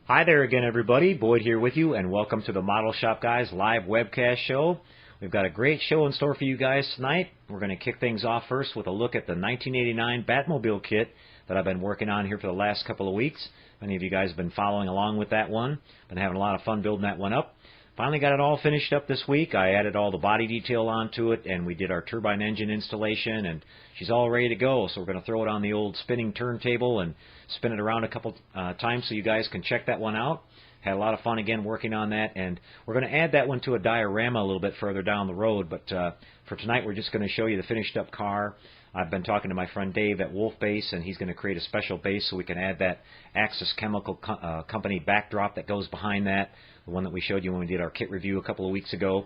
Hi there again, everybody. Boyd here with you, and welcome to the Model Shop Guys live webcast show. We've got a great show in store for you guys tonight. We're going to kick things off first with a look at the 1989 Batmobile kit that I've been working on here for the last couple of weeks. Many of you guys have been following along with that one. Been having a lot of fun building that one up. Finally got it all finished up this week. I added all the body detail onto it, and we did our turbine engine installation, and she's all ready to go. So we're going to throw it on the old spinning turntable and spin it around a couple times so you guys can check that one out. Had a lot of fun again working on that, and we're going to add that one to a diorama a little bit further down the road, but for tonight we're just going to show you the finished up car. I've been talking to my friend Dave at Wolf Base, and he's going to create a special base so we can add that Axis Chemical Company backdrop that goes behind that, the one that we showed you when we did our kit review a couple of weeks ago.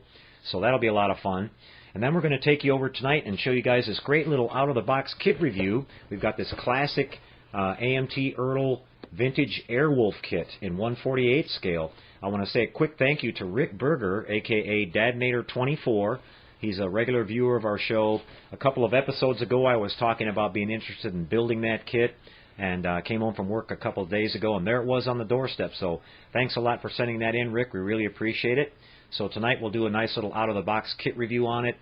So that'll be a lot of fun. And then we're going to take you over tonight and show you guys this great little out-of-the-box kit review. We've got this classic AMT Airwolf Vintage Airwolf kit in 1/48 scale. I want to say a quick thank you to Rick Berger, aka Dadnator24. He's a regular viewer of our show. A couple of episodes ago I was talking about being interested in building that kit, and came home from work a couple of days ago, and there it was on the doorstep. So thanks a lot for sending that in, Rick. We really appreciate it. So tonight we'll do a nice little out-of-the-box kit review on it,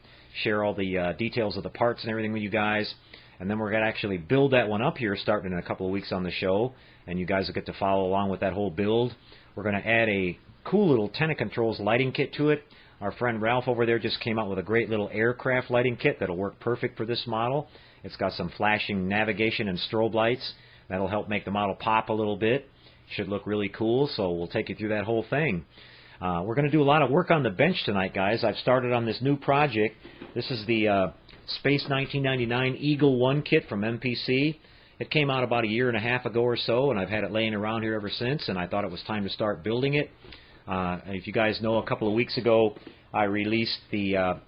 share all the details of the parts and everything with you guys, and then we're going to actually build that one up here starting in a couple of weeks on the show, and you guys will get to follow along with that whole build. We're going to add a cool little Tenna Controls lighting kit to it. Our friend Ralph over there just came out with a great little aircraft lighting kit that'll work perfect for this model. It's got some flashing navigation and strobe lights. That'll help make the model pop a little bit. Should look really cool, so we'll take you through that whole thing. We're going to do a lot of work on the bench tonight, guys. I've started on this new project. This is the Space 1999 Eagle 1 kit from MPC. It came out about a year and a half ago or so, and I've had it laying around here ever since, and I thought it was time to start building it. If you guys know, a couple of weeks ago I released the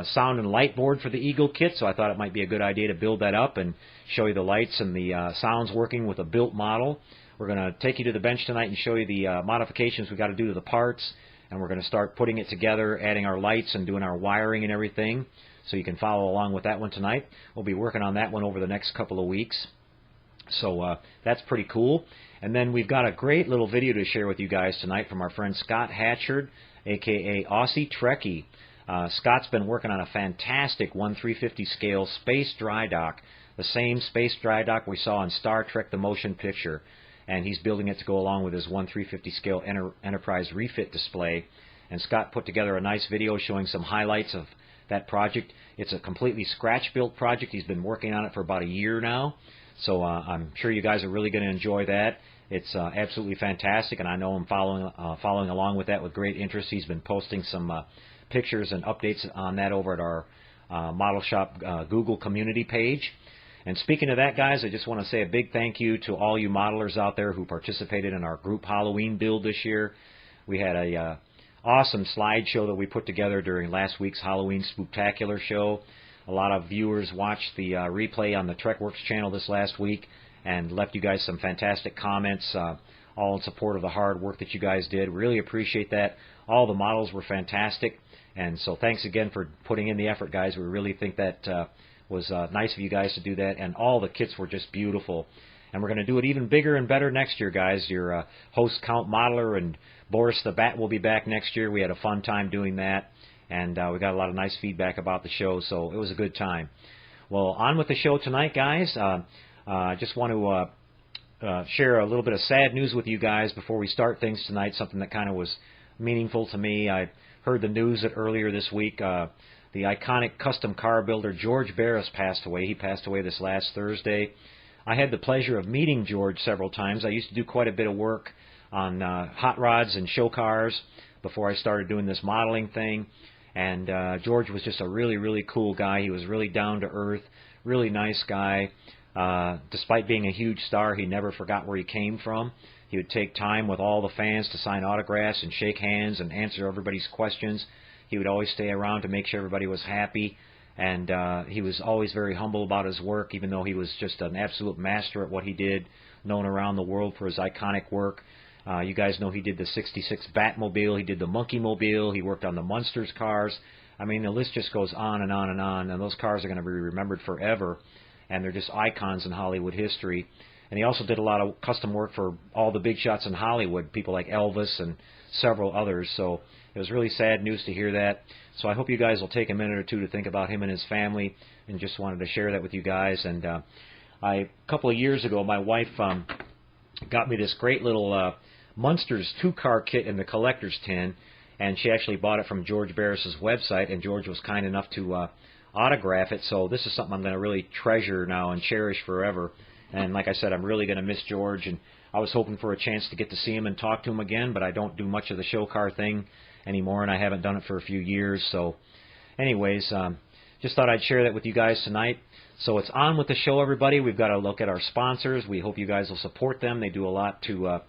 sound and light board for the Eagle kit, so I thought it might be a good idea to build that up and show you the lights and the sounds working with a built model. We're going to take you to the bench tonight and show you the modifications we've got to do to the parts, and we're going to start putting it together, adding our lights and doing our wiring and everything, so you can follow along with that one tonight. We'll be working on that one over the next couple of weeks. So that's pretty cool. And then we've got a great little video to share with you guys tonight from our friend Scott Hatchards, aka Aussie Treky. Scott's been working on a fantastic 1/350 scale Space Drydock, the same Space Drydock we saw in Star Trek the Motion Picture, and he's building it to go along with his 1/350 scale Enterprise refit display. And Scott put together a nice video showing some highlights of that project. It's a completely scratch-built project. He's been working on it for about a year now. So I'm sure you guys are really going to enjoy that. It's absolutely fantastic, and I know I'm following along with that with great interest. He's been posting some pictures and updates on that over at our Model Shop Google community page. And speaking of that, guys, I just want to say a big thank you to all you modelers out there who participated in our group Halloween build this year. We had a awesome slideshow that we put together during last week's Halloween Spooktacular show. A lot of viewers watched the replay on the TrekWorks channel this last week and left you guys some fantastic comments, all in support of the hard work that you guys did. Really appreciate that. All the models were fantastic, and so thanks again for putting in the effort, guys. We really think that was nice of you guys to do that, and all the kits were just beautiful. And we're going to do it even bigger and better next year, guys. Your host, Count Modeler, and Boris the Bat will be back next year. We had a fun time doing that, and we got a lot of nice feedback about the show, so it was a good time. Well, on with the show tonight, guys. I just want to share a little bit of sad news with you guys before we start things tonight, something that kind of was meaningful to me. I heard the news that earlier this week, the iconic custom car builder George Barris passed away. He passed away this last Thursday. I had the pleasure of meeting George several times. I used to do quite a bit of work on hot rods and show cars before I started doing this modeling thing. And George was just a really, really cool guy. He was really down to earth, really nice guy. Despite being a huge star, he never forgot where he came from. He would take time with all the fans to sign autographs and shake hands and answer everybody's questions. He would always stay around to make sure everybody was happy. And he was always very humble about his work, even though he was just an absolute master at what he did, known around the world for his iconic work. You guys know he did the '66 Batmobile, he did the Monkeymobile, he worked on the Munsters cars. I mean, the list just goes on and on and on, and those cars are going to be remembered forever, and they're just icons in Hollywood history. And he also did a lot of custom work for all the big shots in Hollywood, people like Elvis and several others. So it was really sad news to hear that. So I hope you guys will take a minute or two to think about him and his family, and just wanted to share that with you guys. And a couple of years ago, my wife got me this great little Munsters 2-car kit in the collector's tin, and she actually bought it from George Barris's website, and George was kind enough to autograph it. So this is something I'm going to really treasure now and cherish forever. And like I said, I'm really going to miss George, and I was hoping for a chance to get to see him and talk to him again, but I don't do much of the show car thing anymore, and I haven't done it for a few years. So anyways, just thought I'd share that with you guys tonight. So it's on with the show, everybody. We've got to look at our sponsors. We hope you guys will support them. They do a lot to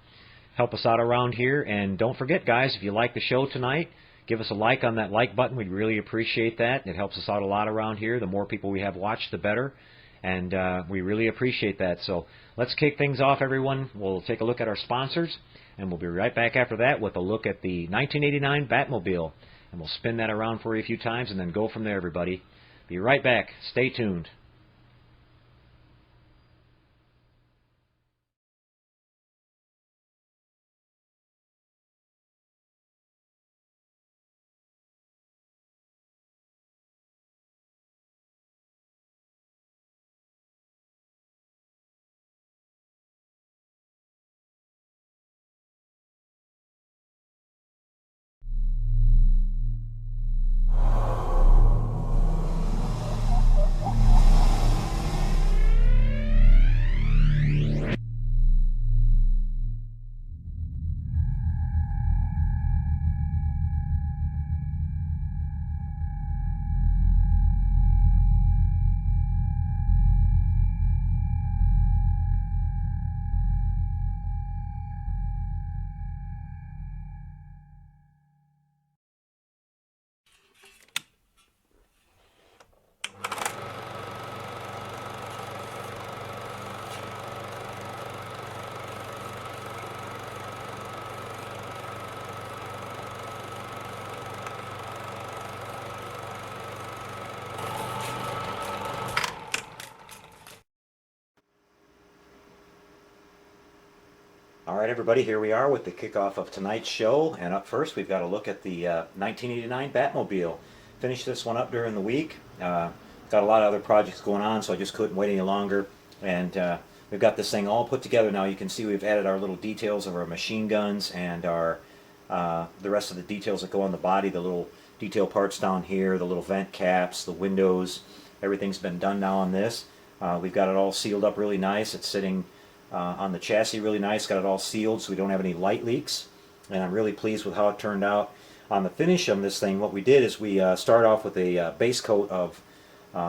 help us out around here. And don't forget, guys, if you like the show tonight, give us a like on that like button. We'd really appreciate that. It helps us out a lot around here. The more people we have watch, the better. And we really appreciate that. So let's kick things off, everyone. We'll take a look at our sponsors, and we'll be right back after that with a look at the 1989 Batmobile. And we'll spin that around for you a few times and then go from there, everybody. Be right back. Stay tuned. All right, everybody, here we are with the kickoff of tonight's show. And up first, we've got a look at the 1989 Batmobile. Finished this one up during the week. Got a lot of other projects going on, so I just couldn't wait any longer. And we've got this thing all put together now. You can see we've added our little details of our machine guns and our the rest of the details that go on the body, the little detail parts down here, the little vent caps, the windows. Everything's been done now on this. We've got it all sealed up really nice. It's sitting on the chassis really nice, got it all sealed so we don't have any light leaks, and I'm really pleased with how it turned out. On the finish on this thing, what we did is we start off with a base coat of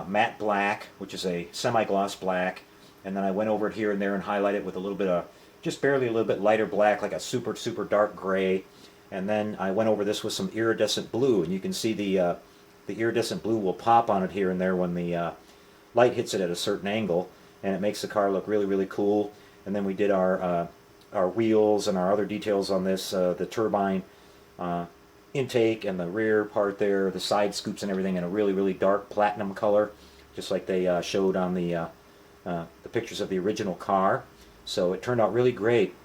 matte black, which is a semi-gloss black, and then I went over it here and there and highlighted it with a little bit of, just barely a little bit lighter black, like a super dark gray, and then I went over this with some iridescent blue, and you can see the iridescent blue will pop on it here and there when the light hits it at a certain angle, and it makes the car look really cool. And then we did our wheels and our other details on this, the turbine intake and the rear part there, the side scoops and everything in a really dark platinum color, just like they showed on the pictures of the original car. So it turned out really great.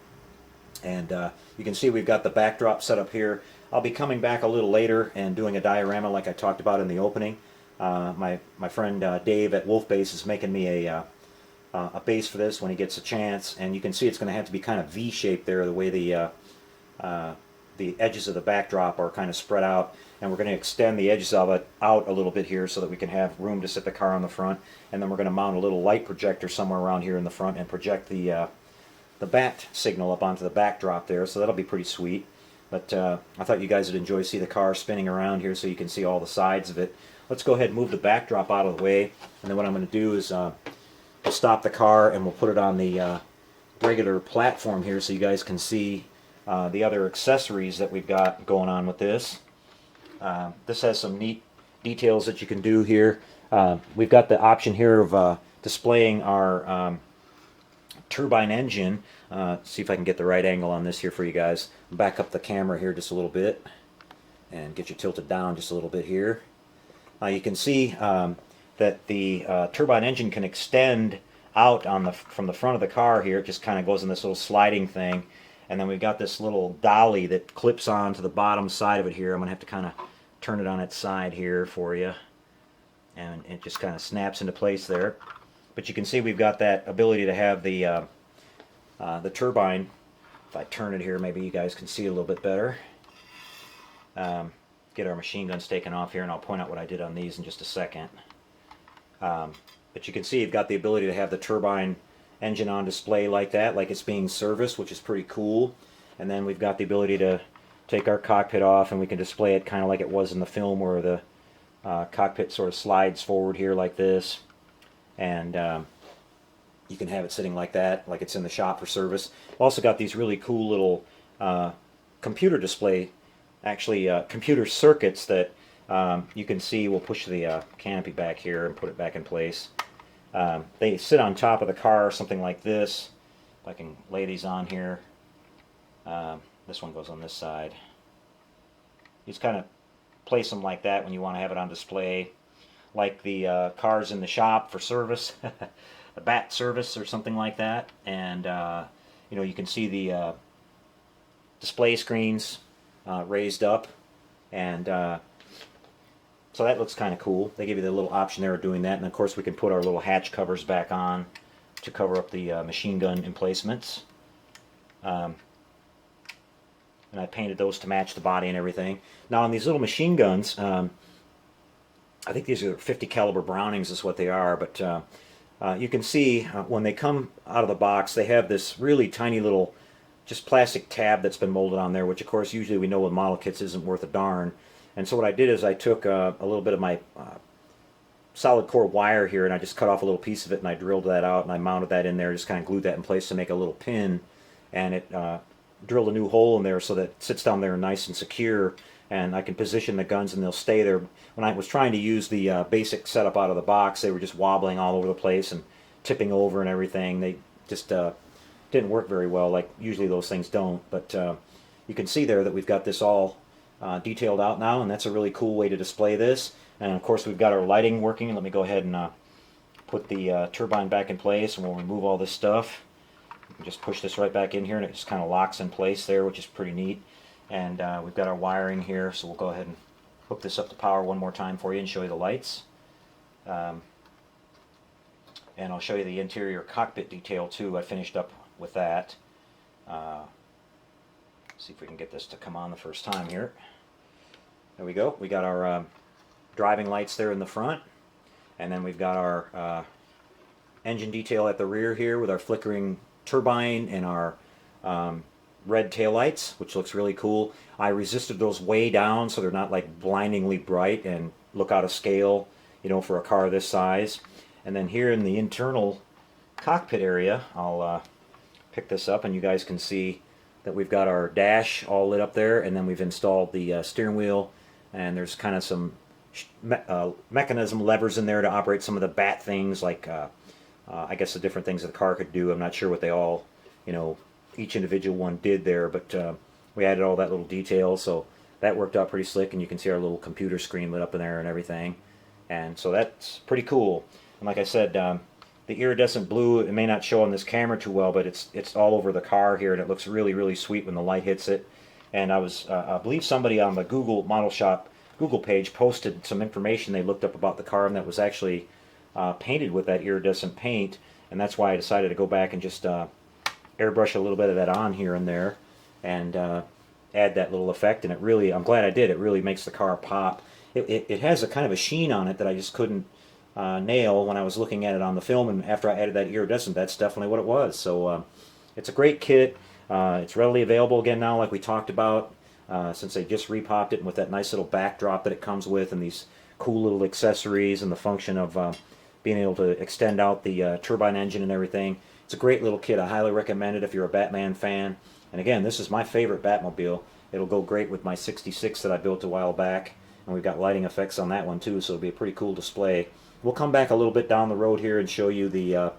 And you can see we've got the backdrop set up here. I'll be coming back a little later and doing a diorama like I talked about in the opening. My friend Dave at Wolf Base is making me a base for this when he gets a chance, and you can see it's going to have to be kind of V-shaped there, the way the edges of the backdrop are kind of spread out, and we're going to extend the edges of it out a little bit here so that we can have room to set the car on the front, and then we're going to mount a little light projector somewhere around here in the front and project the bat signal up onto the backdrop there, so that'll be pretty sweet. But I thought you guys would enjoy see the car spinning around here so you can see all the sides of it. Let's go ahead and move the backdrop out of the way, and then what I'm going to do is we'll stop the car and we'll put it on the regular platform here so you guys can see the other accessories that we've got going on with this. This has some neat details that you can do here. We've got the option here of displaying our turbine engine. See if I can get the right angle on this here for you guys. Back up the camera here just a little bit and get you tilted down just a little bit here. You can see that the turbine engine can extend out on from the front of the car here. It just kind of goes in this little sliding thing, and then we've got this little dolly that clips on to the bottom side of it here. I'm going to have to kind of turn it on its side here for you, and it just kind of snaps into place there. But you can see we've got that ability to have the turbine. If I turn it here, maybe you guys can see it a little bit better. Get our machine guns taken off here, and I'll point out what I did on these in just a second. But you can see you've got the ability to have the turbine engine on display like that, like it's being serviced, which is pretty cool. And then we've got the ability to take our cockpit off, and we can display it kind of like it was in the film, where the cockpit sort of slides forward here like this, and you can have it sitting like that, like it's in the shop for service. We've also got these really cool little computer display, actually computer circuits that you can see. We'll push the canopy back here and put it back in place. They sit on top of the car, something like this. If I can lay these on here. This one goes on this side. You just kind of place them like that when you want to have it on display, like the cars in the shop for service, a bat service or something like that. And you know, you can see the display screens raised up, and so that looks kind of cool. They give you the little option there of doing that, and of course we can put our little hatch covers back on to cover up the machine gun emplacements. And I painted those to match the body and everything. Now on these little machine guns, I think these are 50 caliber Brownings is what they are, but you can see when they come out of the box, they have this really tiny little just plastic tab that's been molded on there, which of course usually we know with model kits isn't worth a darn. And so what I did is I took a little bit of my solid core wire here, and I just cut off a little piece of it, and I drilled that out, and I mounted that in there, just kind of glued that in place to make a little pin, and it drilled a new hole in there so that it sits down there nice and secure, and I can position the guns and they'll stay there. When I was trying to use the basic setup out of the box, they were just wobbling all over the place and tipping over and everything. They just didn't work very well, like usually those things don't. But you can see there that we've got this all detailed out now, and that's a really cool way to display this. And of course we've got our lighting working. Let me go ahead and put the turbine back in place, and we'll remove all this stuff. You can just push this right back in here, and it just kind of locks in place there, which is pretty neat. And we've got our wiring here, so we'll go ahead and hook this up to power one more time for you and show you the lights. And I'll show you the interior cockpit detail too. I finished up with that. See if we can get this to come on the first time here. There we go. We got our driving lights there in the front, and then we've got our engine detail at the rear here with our flickering turbine and our red taillights, which looks really cool. I resisted those way down so they're not like blindingly bright and look out of scale, you know, for a car this size. And then here in the internal cockpit area, I'll pick this up and you guys can see that we've got our dash all lit up there, and then we've installed the steering wheel, and there's kind of some mechanism levers in there to operate some of the bat things, like I guess the different things that the car could do. I'm not sure what they all, you know, each individual one did there, but we added all that little detail, so that worked out pretty slick, and you can see our little computer screen lit up in there and everything, and so that's pretty cool. And like I said, the iridescent blue, it may not show on this camera too well, but it's all over the car here, and it looks really, really sweet when the light hits it. And I believe somebody on the Google Model Shop Google page posted some information they looked up about the car, and that was actually painted with that iridescent paint, and that's why I decided to go back and just airbrush a little bit of that on here and there, and add that little effect. And it really, I'm glad I did. It really makes the car pop. It has a kind of a sheen on it that I just couldn't nail when I was looking at it on the film, and after I added that iridescent, that's definitely what it was. So it's a great kit. It's readily available again now, like we talked about, since they just repopped it, and with that nice little backdrop that it comes with, and these cool little accessories, and the function of being able to extend out the turbine engine and everything. It's a great little kit. I highly recommend it if you're a Batman fan. And again, this is my favorite Batmobile. It'll go great with my 66 that I built a while back, and we've got lighting effects on that one too, so it'll be a pretty cool display. We'll come back a little bit down the road here and show you the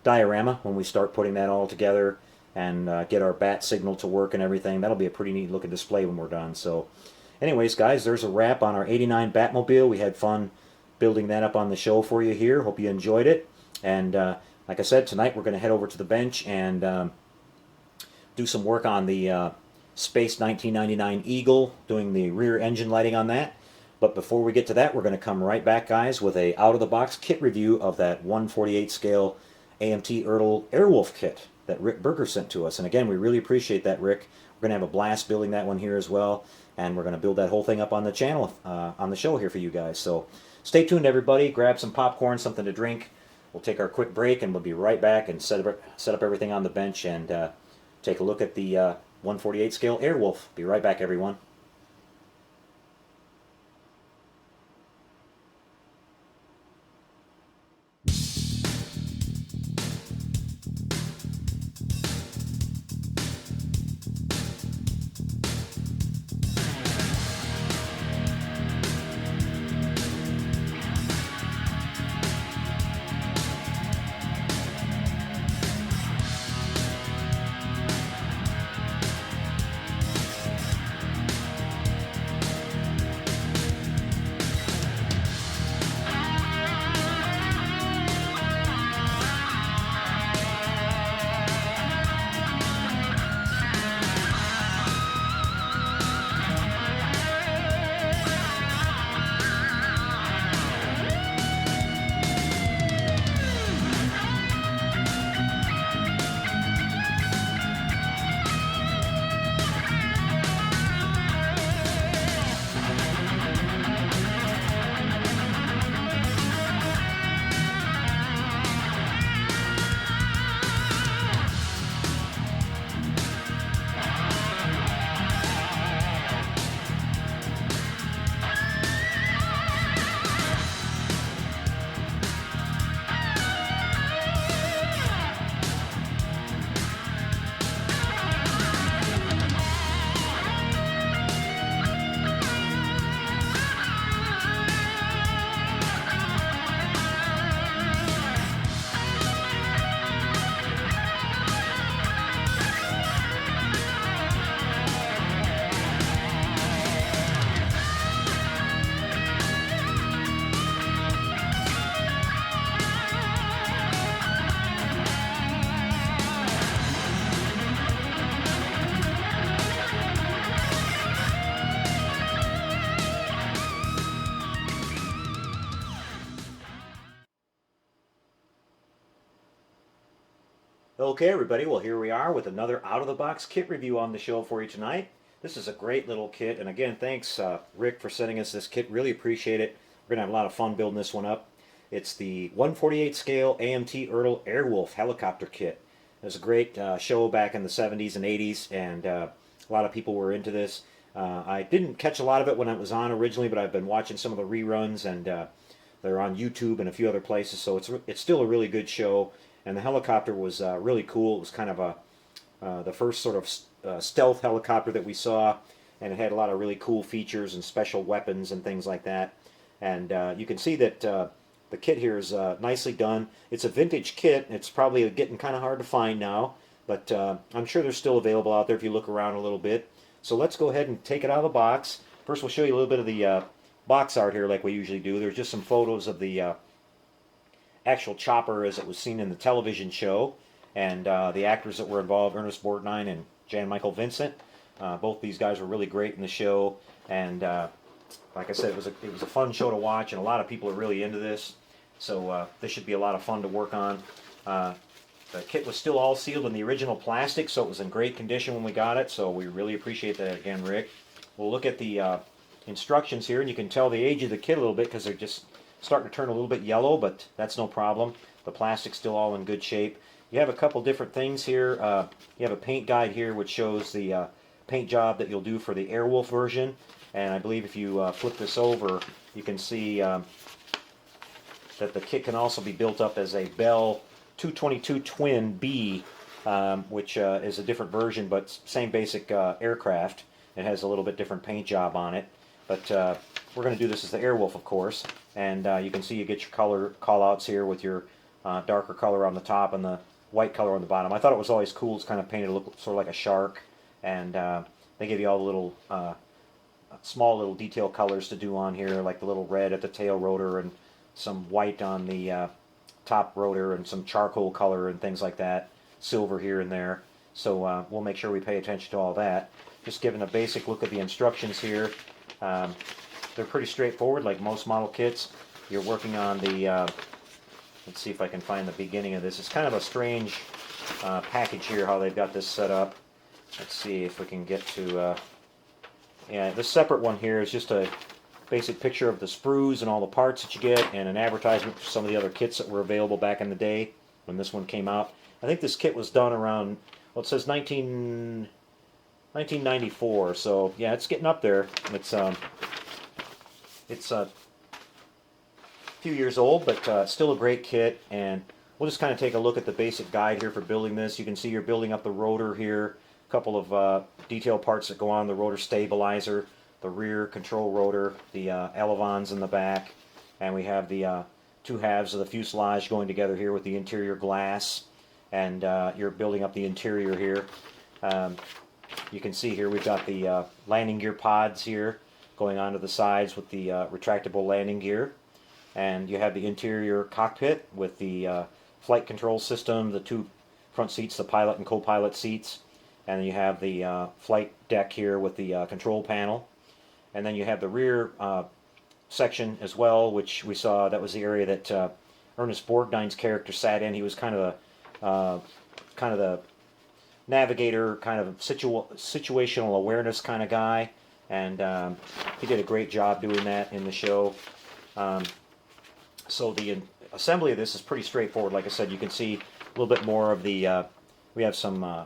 diorama when we start putting that all together and get our bat signal to work and everything. That'll be a pretty neat looking display when we're done. So anyways, guys, there's a wrap on our 89 Batmobile. We had fun building that up on the show for you here. Hope you enjoyed it. And like I said, tonight we're going to head over to the bench and do some work on the Space 1999 Eagle, doing the rear engine lighting on that. But before we get to that, we're going to come right back, guys, with a out-of-the-box kit review of that 1/48 scale AMT Airwolf kit that Rick Berger sent to us. And again, we really appreciate that, Rick. We're going to have a blast building that one here as well, and we're going to build that whole thing up on the channel, on the show here for you guys. So stay tuned, everybody. Grab some popcorn, something to drink. We'll take our quick break, and we'll be right back and set up everything on the bench and take a look at the 1/48 scale Airwolf. Be right back, everyone. Okay, everybody, well, here we are with another out-of-the-box kit review on the show for you tonight. This is a great little kit, and again, thanks, Rick, for sending us this kit. Really appreciate it. We're going to have a lot of fun building this one up. It's the 1/48 scale AMT Airwolf Helicopter kit. It was a great show back in the 70s and 80s, and a lot of people were into this. I didn't catch a lot of it when it was on originally, but I've been watching some of the reruns, and they're on YouTube and a few other places, so it's still a really good show. And the helicopter was really cool. It was kind of the first sort of stealth helicopter that we saw, and it had a lot of really cool features and special weapons and things like that. And you can see that the kit here is nicely done. It's a vintage kit. It's probably getting kind of hard to find now, but I'm sure they're still available out there if you look around a little bit. So let's go ahead and take it out of the box. First, we'll show you a little bit of the box art here like we usually do. There's just some photos of the actual chopper as it was seen in the television show, and the actors that were involved, Ernest Borgnine and Jan Michael Vincent. Both these guys were really great in the show, and like I said, it was a fun show to watch, and a lot of people are really into this. So this should be a lot of fun to work on. The kit was still all sealed in the original plastic, so it was in great condition when we got it. So we really appreciate that again, Rick. We'll look at the instructions here, and you can tell the age of the kit a little bit because they're just starting to turn a little bit yellow, but that's no problem. The plastic's still all in good shape. You have a couple different things here. You have a paint guide here which shows the paint job that you'll do for the Airwolf version, and I believe if you flip this over, you can see that the kit can also be built up as a Bell 222 Twin B, which is a different version, but same basic aircraft. It has a little bit different paint job on it, but we're going to do this as the Airwolf, of course, and you can see you get your color call-outs here with your darker color on the top and the white color on the bottom. I thought it was always cool. It's kind of painted to look sort of like a shark, and they give you all the little small little detail colors to do on here, like the little red at the tail rotor and some white on the top rotor and some charcoal color and things like that, silver here and there. So we'll make sure we pay attention to all that. Just giving a basic look at the instructions here. They're pretty straightforward, like most model kits. You're working on the, let's see if I can find the beginning of this. It's kind of a strange package here, how they've got this set up. Let's see if we can get to, yeah, this separate one here is just a basic picture of the sprues and all the parts that you get, and an advertisement for some of the other kits that were available back in the day when this one came out. I think this kit was done around, well, it says 1994, so yeah, it's getting up there. It's a few years old, but still a great kit, and we'll just kind of take a look at the basic guide here for building this. You can see you're building up the rotor here, a couple of detail parts that go on the rotor stabilizer, the rear control rotor, the elevons in the back, and we have the two halves of the fuselage going together here with the interior glass, and you're building up the interior here. You can see here we've got the landing gear pods here going onto the sides with the retractable landing gear, and you have the interior cockpit with the flight control system, the two front seats, the pilot and co-pilot seats, and then you have the flight deck here with the control panel. And then you have the rear section as well, which we saw that was the area that Ernest Borgnine's character sat in. He was kind of the navigator, kind of situational awareness kind of guy, and he did a great job doing that in the show. So the assembly of this is pretty straightforward. Like I said, you can see a little bit more of the, we have some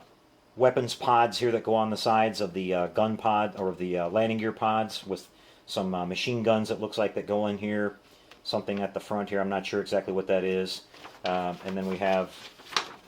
weapons pods here that go on the sides of the gun pod, or the landing gear pods, with some machine guns that looks like that go in here. Something at the front here, I'm not sure exactly what that is. And then we have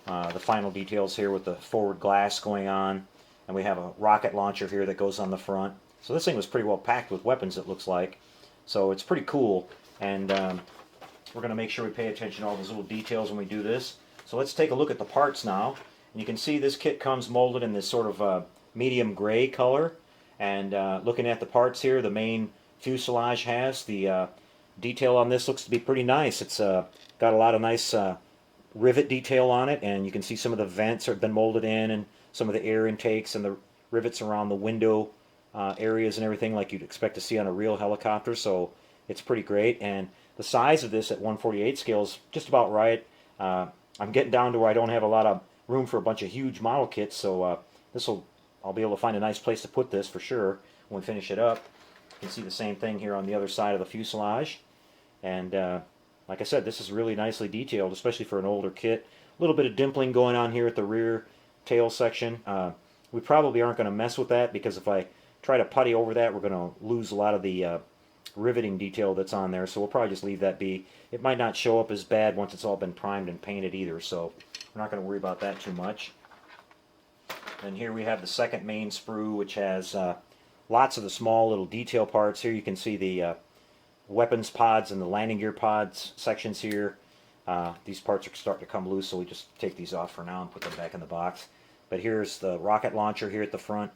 the final details here with the forward glass going on, and we have a rocket launcher here that goes on the front. So this thing was pretty well packed with weapons, it looks like. So it's pretty cool, and we're going to make sure we pay attention to all those little details when we do this. So let's take a look at the parts now. And you can see this kit comes molded in this sort of medium gray color. And looking at the parts here, the main fuselage has the detail on this looks to be pretty nice. It's got a lot of nice rivet detail on it, and you can see some of the vents have been molded in, and some of the air intakes and the rivets around the window areas and everything like you'd expect to see on a real helicopter. So it's pretty great, and the size of this at 1/48 scale is just about right. I'm getting down to where I don't have a lot of room for a bunch of huge model kits, so I'll be able to find a nice place to put this for sure when we finish it up. You can see the same thing here on the other side of the fuselage, and like I said, this is really nicely detailed, especially for an older kit. A little bit of dimpling going on here at the rear tail section. We probably aren't going to mess with that, because if I try to putty over that, we're going to lose a lot of the riveting detail that's on there, so we'll probably just leave that be. It might not show up as bad once it's all been primed and painted either, so we're not going to worry about that too much. And here we have the second main sprue, which has lots of the small little detail parts. Here you can see the weapons pods and the landing gear pods sections here. These parts are starting to come loose, so we just take these off for now and put them back in the box. But here's the rocket launcher here at the front,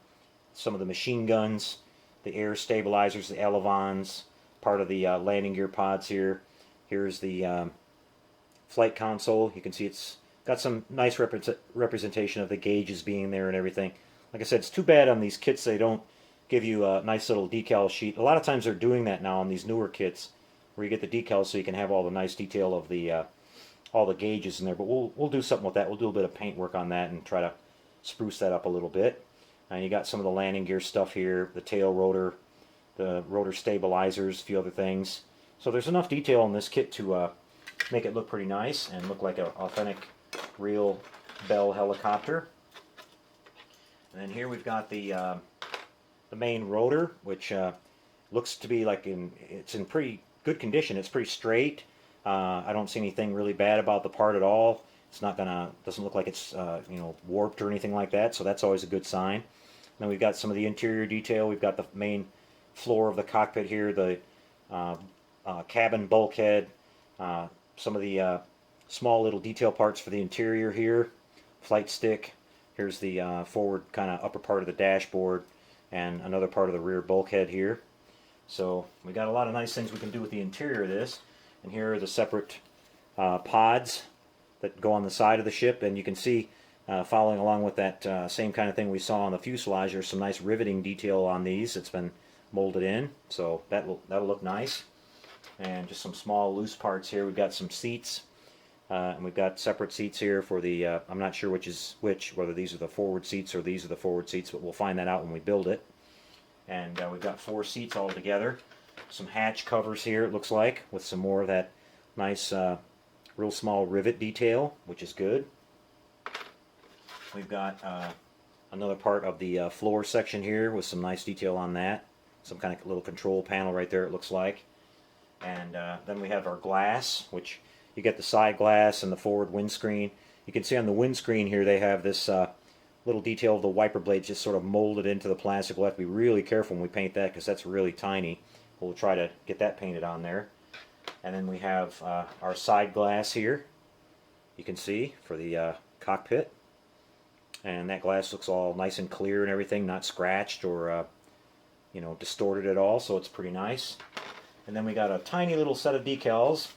some of the machine guns, the air stabilizers, the elevons, part of the landing gear pods here. Here's the flight console. You can see it's got some nice representation of the gauges being there and everything. Like I said, it's too bad on these kits they don't give you a nice little decal sheet. A lot of times they're doing that now on these newer kits, where you get the decals so you can have all the nice detail of the all the gauges in there. But we'll do something with that. We'll do a bit of paint work on that and try to spruce that up a little bit. And you got some of the landing gear stuff here, the tail rotor, the rotor stabilizers, a few other things. So there's enough detail in this kit to make it look pretty nice and look like an authentic, real Bell helicopter. And then here we've got the main rotor, which looks to be like it's in pretty good condition. It's pretty straight. I don't see anything really bad about the part at all. It's not doesn't look like it's warped or anything like that. So that's always a good sign. Then we've got some of the interior detail. We've got the main floor of the cockpit here, the cabin bulkhead, some of the small little detail parts for the interior here, flight stick. Here's the forward kind of upper part of the dashboard and another part of the rear bulkhead here. So we got a lot of nice things we can do with the interior of this. And here are the separate pods that go on the side of the ship, and you can see following along with that same kind of thing we saw on the fuselage, there's some nice riveting detail on these. It's been molded in, so that'll look nice. And just some small loose parts here. We've got some seats, and we've got separate seats here for the I'm not sure which is which, whether these are the forward seats or these are the forward seats, but we'll find that out when we build it. And we've got 4 seats all together. Some hatch covers here, it looks like, with some more of that nice real small rivet detail, which is good. We've got another part of the floor section here with some nice detail on that. Some kind of little control panel right there, it looks like. And then we have our glass, which you get the side glass and the forward windscreen. You can see on the windscreen here they have this little detail of the wiper blades just sort of molded into the plastic. We'll have to be really careful when we paint that because that's really tiny. We'll try to get that painted on there. And then we have our side glass here, you can see, for the cockpit. And that glass looks all nice and clear and everything, not scratched or distorted at all, so it's pretty nice. And then we got a tiny little set of decals.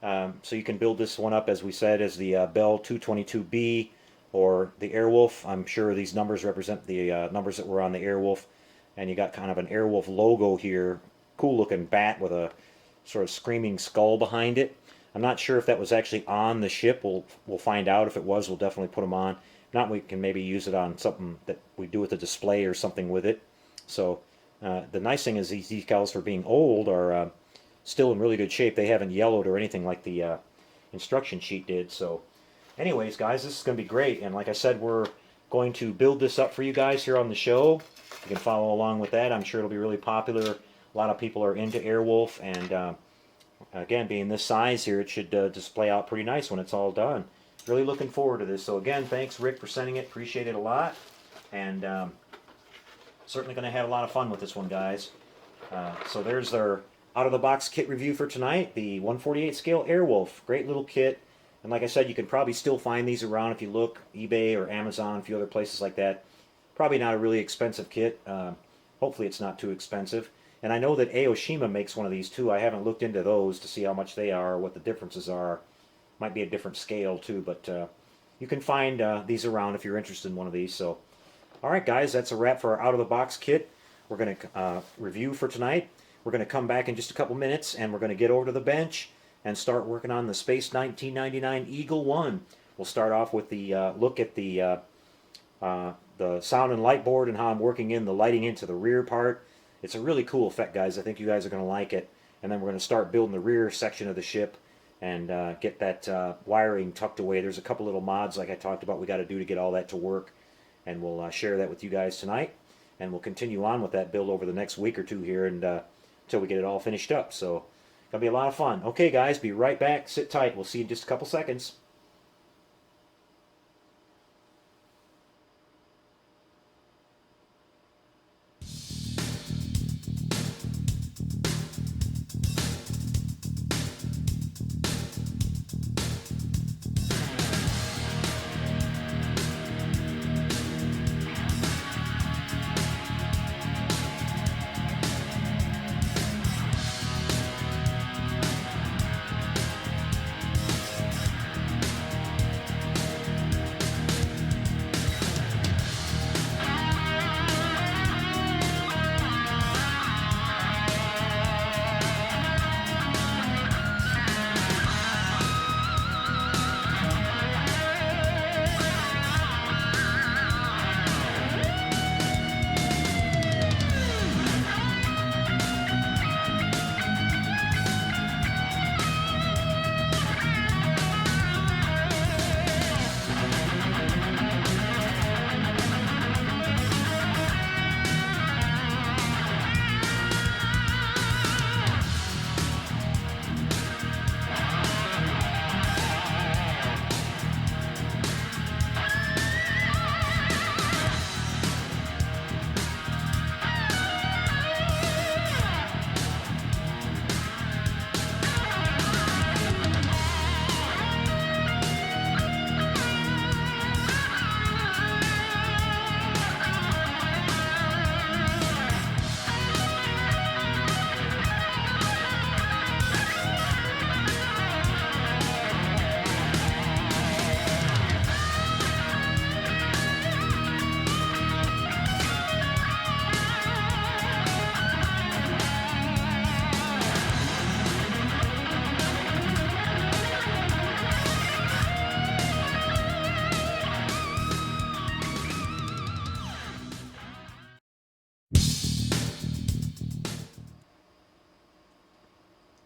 So you can build this one up, as we said, as the Bell 222B or the Airwolf. I'm sure these numbers represent the numbers that were on the Airwolf. And you got kind of an Airwolf logo here. Cool looking bat with a sort of screaming skull behind it. I'm not sure if that was actually on the ship. We'll find out. If it was, we'll definitely put them on. If not, we can maybe use it on something that we do with a display or something with it. So the nice thing is these decals, for being old, are still in really good shape. They haven't yellowed or anything like the instruction sheet did. So anyways, guys, this is going to be great. And like I said, we're going to build this up for you guys here on the show. You can follow along with that. I'm sure it'll be really popular. A lot of people are into Airwolf, and again, being this size here, it should display out pretty nice when it's all done. Really looking forward to this. So again, thanks Rick for sending it. Appreciate it a lot. And certainly going to have a lot of fun with this one, guys. So there's our out-of-the-box kit review for tonight. The 1/48 scale Airwolf. Great little kit. And like I said, you can probably still find these around if you look. eBay or Amazon, a few other places like that. Probably not a really expensive kit. Hopefully it's not too expensive. And I know that Aoshima makes one of these too. I haven't looked into those to see how much they are, or what the differences are. Might be a different scale too, but you can find these around if you're interested in one of these. So, alright guys, that's a wrap for our out-of-the-box kit. We're going to review for tonight. We're going to come back in just a couple minutes, and we're going to get over to the bench and start working on the Space 1999 Eagle 1. We'll start off with the look at the sound and light board and how I'm working in the lighting into the rear part. It's a really cool effect, guys. I think you guys are going to like it. And then we're going to start building the rear section of the ship and get that wiring tucked away. There's a couple little mods, like I talked about, we got to do to get all that to work. And we'll share that with you guys tonight. And we'll continue on with that build over the next week or two here and until we get it all finished up. So it's going to be a lot of fun. Okay, guys, be right back. Sit tight. We'll see you in just a couple seconds.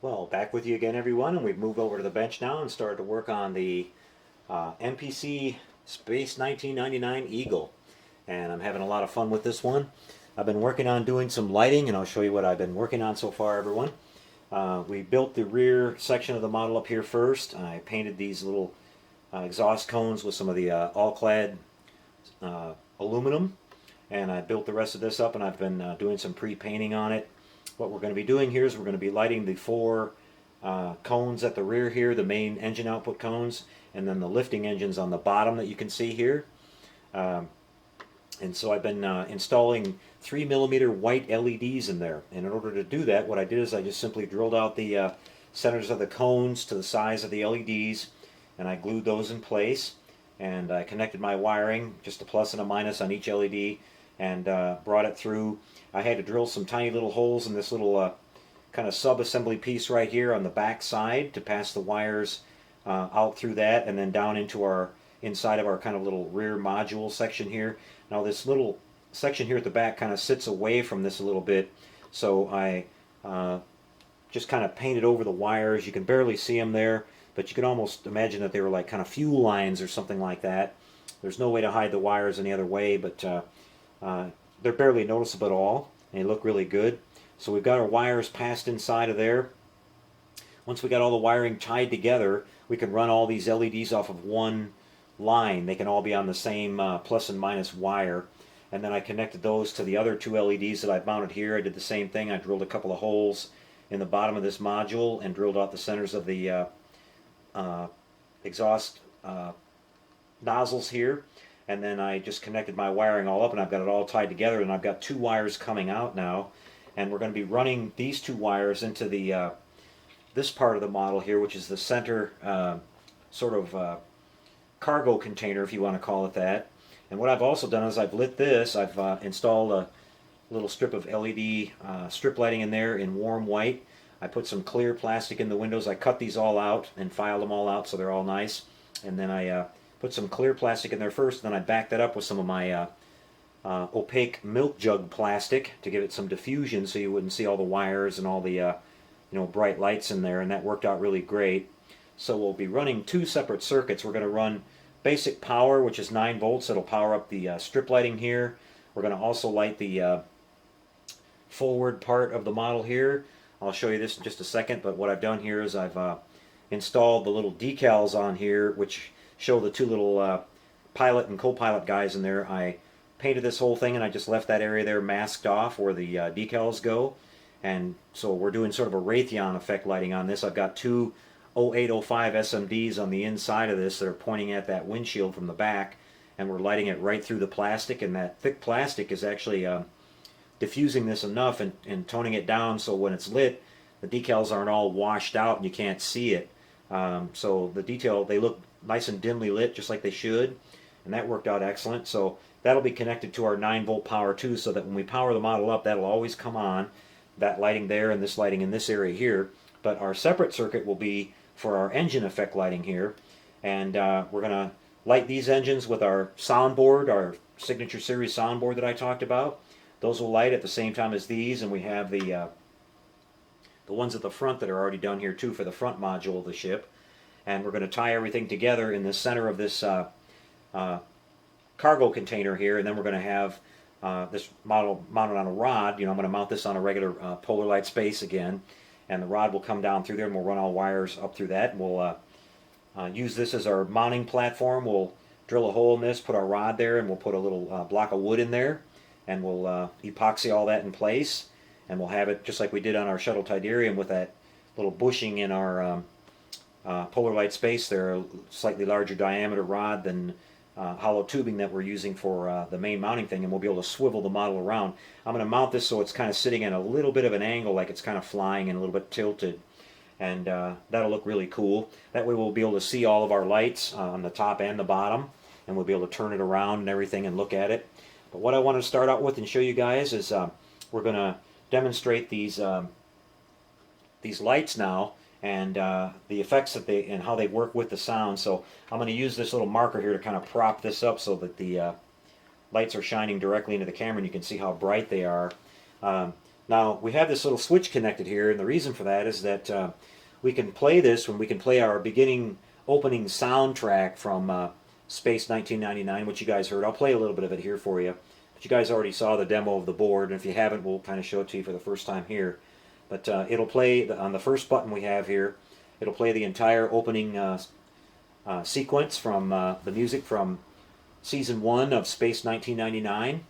Well, back with you again, everyone, and we've moved over to the bench now and started to work on the MPC Space 1999 Eagle. And I'm having a lot of fun with this one. I've been working on doing some lighting, and I'll show you what I've been working on so far, everyone. We built the rear section of the model up here first. I painted these little exhaust cones with some of the all-clad aluminum, and I built the rest of this up, and I've been doing some pre-painting on it. What we're going to be doing here is we're going to be lighting the four cones at the rear here, the main engine output cones, and then the lifting engines on the bottom that you can see here. And so I've been installing 3mm white LEDs in there. And in order to do that, what I did is I just simply drilled out the centers of the cones to the size of the LEDs, and I glued those in place. And I connected my wiring, just a plus and a minus on each LED, and brought it through. I had to drill some tiny little holes in this little kind of sub-assembly piece right here on the back side to pass the wires out through that, and then down into our inside of our kind of little rear module section here. Now this little section here at the back kind of sits away from this a little bit, so I just kind of painted over the wires. You can barely see them there, but you can almost imagine that they were like kind of fuel lines or something like that. There's no way to hide the wires any other way, but they're barely noticeable at all, and they look really good. So we've got our wires passed inside of there. Once we got all the wiring tied together, we can run all these LEDs off of one line. They can all be on the same plus and minus wire. And then I connected those to the other two LEDs that I've mounted here. I did the same thing. I drilled a couple of holes in the bottom of this module and drilled out the centers of the exhaust nozzles here. And then I just connected my wiring all up, and I've got it all tied together, and I've got two wires coming out now, and we're going to be running these two wires into the this part of the model here, which is the center sort of cargo container, if you want to call it that. And what I've also done is I've lit this. I've installed a little strip of LED strip lighting in there in warm white. I put some clear plastic in the windows. I cut these all out and filed them all out so they're all nice, and then I put some clear plastic in there first, and then I backed that up with some of my opaque milk jug plastic to give it some diffusion so you wouldn't see all the wires and all the bright lights in there, and that worked out really great. So we'll be running two separate circuits. We're going to run basic power, which is 9 volts. It'll power up the strip lighting here. We're going to also light the forward part of the model here. I'll show you this in just a second, but what I've done here is I've installed the little decals on here, which show the two little pilot and co-pilot guys in there. I painted this whole thing, and I just left that area there masked off where the decals go. And so we're doing sort of a Raytheon effect lighting on this. I've got two 0805 SMDs on the inside of this that are pointing at that windshield from the back, and we're lighting it right through the plastic, and that thick plastic is actually diffusing this enough and toning it down so when it's lit, the decals aren't all washed out and you can't see it. So the detail, they look nice and dimly lit just like they should, and that worked out excellent. So that'll be connected to our 9-volt power too, so that when we power the model up, that'll always come on, that lighting there and this lighting in this area here. But our separate circuit will be for our engine effect lighting here, and we're going to light these engines with our soundboard, our signature series soundboard that I talked about. Those will light at the same time as these, and we have the ones at the front that are already done here too for the front module of the ship. And we're going to tie everything together in the center of this cargo container here, and then we're going to have this model mounted on a rod. I'm going to mount this on a regular polar light space again, and the rod will come down through there, and we'll run all wires up through that. And we'll use this as our mounting platform. We'll drill a hole in this, put our rod there, and we'll put a little block of wood in there, and we'll epoxy all that in place, and we'll have it just like we did on our shuttle Tidarium with that little bushing in our polar light space there, a slightly larger diameter rod than hollow tubing that we're using for the main mounting thing, and we'll be able to swivel the model around. I'm going to mount this so it's kind of sitting at a little bit of an angle, like it's kind of flying and a little bit tilted, and that'll look really cool. That way we'll be able to see all of our lights on the top and the bottom, and we'll be able to turn it around and everything and look at it. But what I want to start out with and show you guys is we're going to demonstrate these lights now, and the effects that they and how they work with the sound. So I'm going to use this little marker here to kind of prop this up so that the lights are shining directly into the camera, and you can see how bright they are. Now we have this little switch connected here, and the reason for that is that we can play this when we can play our beginning opening soundtrack from Space 1999, which you guys heard. I'll play a little bit of it here for you. But you guys already saw the demo of the board, and if you haven't, we'll kind of show it to you for the first time here. But it'll play, on the first button we have here, it'll play the entire opening sequence from the music from Season 1 of Space 1999.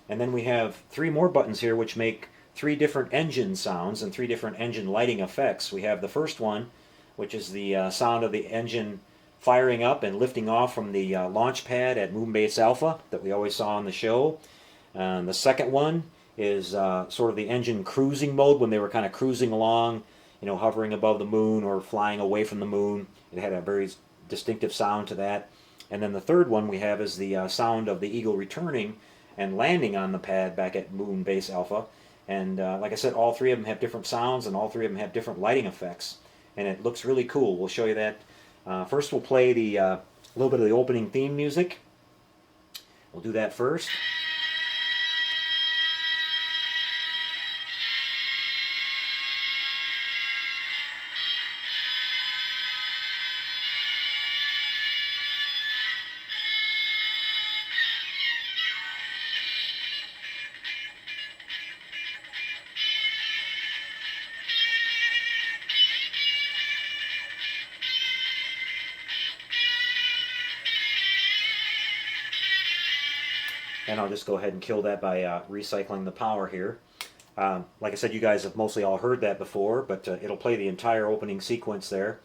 And then we have 3 more buttons here which make 3 different engine sounds and 3 different engine lighting effects. We have the first one, which is the sound of the engine firing up and lifting off from the launch pad at Moonbase Alpha that we always saw on the show. The second one is sort of the engine cruising mode when they were kind of cruising along, you know, hovering above the moon or flying away from the moon. It had a very distinctive sound to that. And then the third one we have is the sound of the Eagle returning and landing on the pad back at Moonbase Alpha. And like I said, all 3 of them have different sounds and all 3 of them have different lighting effects. And it looks really cool. We'll show you that. First we'll play the little bit of the opening theme music. We'll do that first. And I'll just go ahead and kill that by recycling the power here. Like I said, you guys have mostly all heard that before, but it'll play the entire opening sequence there.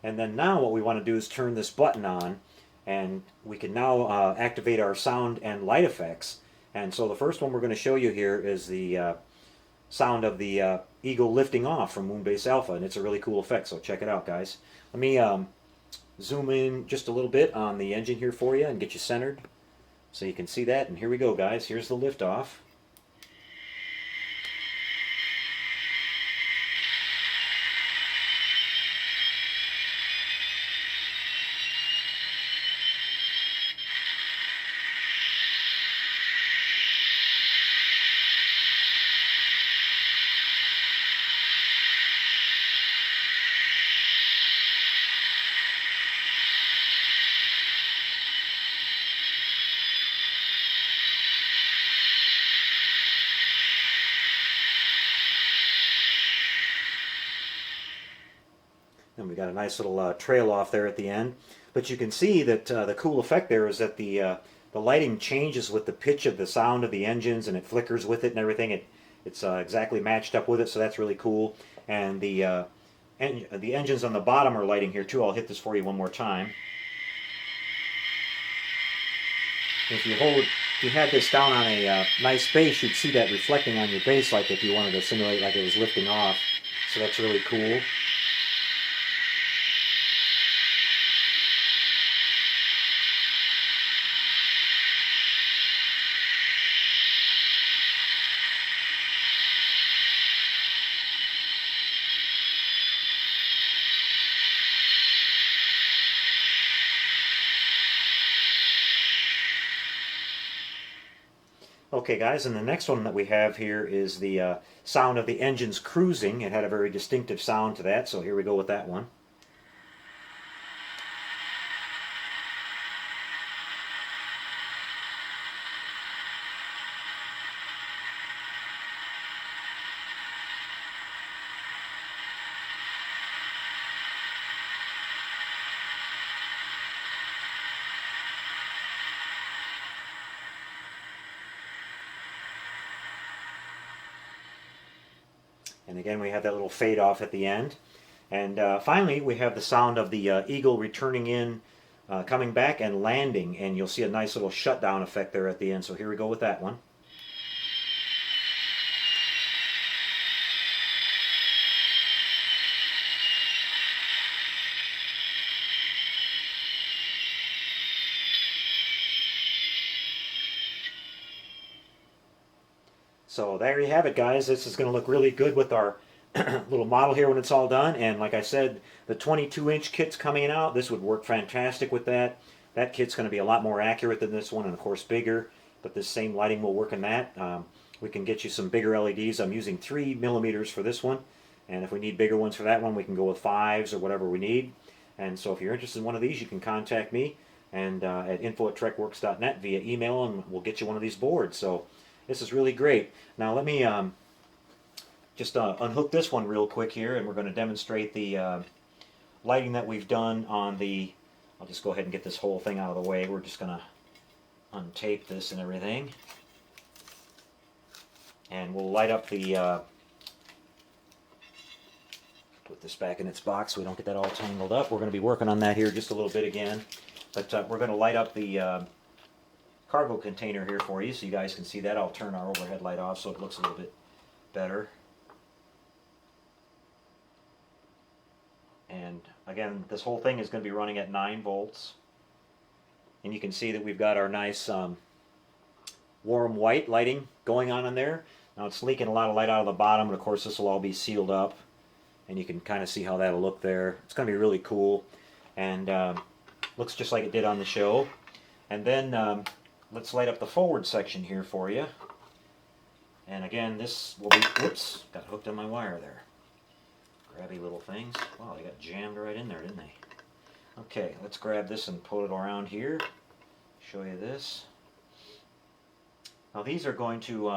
And then now what we want to do is turn this button on, and we can now activate our sound and light effects. And so the first one we're going to show you here is the sound of the Eagle lifting off from Moonbase Alpha, and it's a really cool effect, so check it out, guys. Let me zoom in just a little bit on the engine here for you and get you centered so you can see that. And here we go, guys. Here's the liftoff. And we got a nice little trail off there at the end. But you can see that the cool effect there is that the lighting changes with the pitch of the sound of the engines, and it flickers with it and everything. It's exactly matched up with it, so that's really cool. And the engines on the bottom are lighting here too. I'll hit this for you one more time. If you had this down on a nice base, you'd see that reflecting on your base, like if you wanted to simulate like it was lifting off. So that's really cool. Okay, guys, and the next one that we have here is the sound of the engines cruising. It had a very distinctive sound to that, so here we go with that one. And again, we have that little fade off at the end. And finally, we have the sound of the Eagle returning in, coming back and landing. And you'll see a nice little shutdown effect there at the end. So here we go with that one. So there you have it, guys. This is going to look really good with our little model here when it's all done. And like I said, the 22-inch kit's coming out. This would work fantastic with that. That kit's going to be a lot more accurate than this one, and of course bigger, but this same lighting will work in that. we can get you some bigger LEDs. I'm using 3 millimeters for this one, and if we need bigger ones for that one, we can go with 5s or whatever we need. And so if you're interested in one of these, you can contact me and at info@trekworks.net via email, and we'll get you one of these boards. So this is really great. Now let me just unhook this one real quick here, and we're going to demonstrate the lighting that we've done on the... I'll just go ahead and get this whole thing out of the way. We're just going to untape this and everything. And we'll light up the... put this back in its box so we don't get that all tangled up. We're going to be working on that here just a little bit again. But we're going to light up the cargo container here for you so you guys can see that. I'll turn our overhead light off so it looks a little bit better. And again, this whole thing is going to be running at 9 volts. And you can see that we've got our nice warm white lighting going on in there. Now it's leaking a lot of light out of the bottom, but of course this will all be sealed up. And you can kind of see how that'll look there. It's going to be really cool. And looks just like it did on the show. And then let's light up the forward section here for you. And again, this will be... Whoops, got hooked on my wire there. Grabby little things. Wow, they got jammed right in there, didn't they? Okay, let's grab this and pull it around here. Show you this. Now these are going to,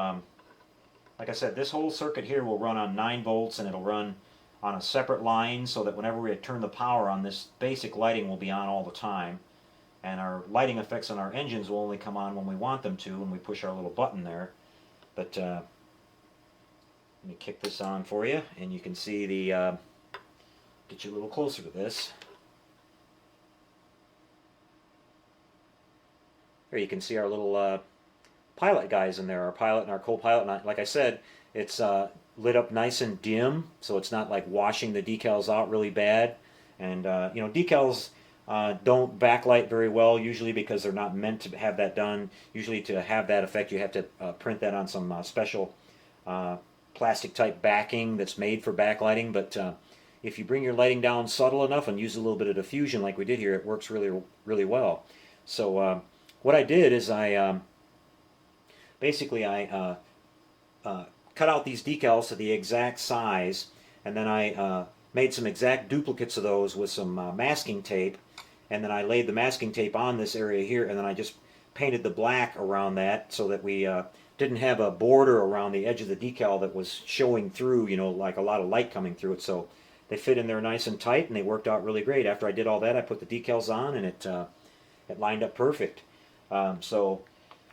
like I said, this whole circuit here will run on 9 volts, and it'll run on a separate line so that whenever we turn the power on, this basic lighting will be on all the time. And our lighting effects on our engines will only come on when we want them to, when we push our little button there. But let me kick this on for you, and you can see the, get you a little closer to this. Here you can see our little pilot guys in there, our pilot and our co-pilot. And like I said, it's lit up nice and dim, so it's not like washing the decals out really bad. And you know, decals don't backlight very well usually because they're not meant to have that done. Usually to have that effect you have to print that on some special plastic type backing that's made for backlighting. But if you bring your lighting down subtle enough and use a little bit of diffusion like we did here, it works really well. So what I did is I basically cut out these decals to the exact size, and then I made some exact duplicates of those with some masking tape, and then I laid the masking tape on this area here, and then I just painted the black around that so that we didn't have a border around the edge of the decal that was showing through, you know, like a lot of light coming through it. So they fit in there nice and tight, and they worked out really great. After I did all that, I put the decals on, and it lined up perfect. So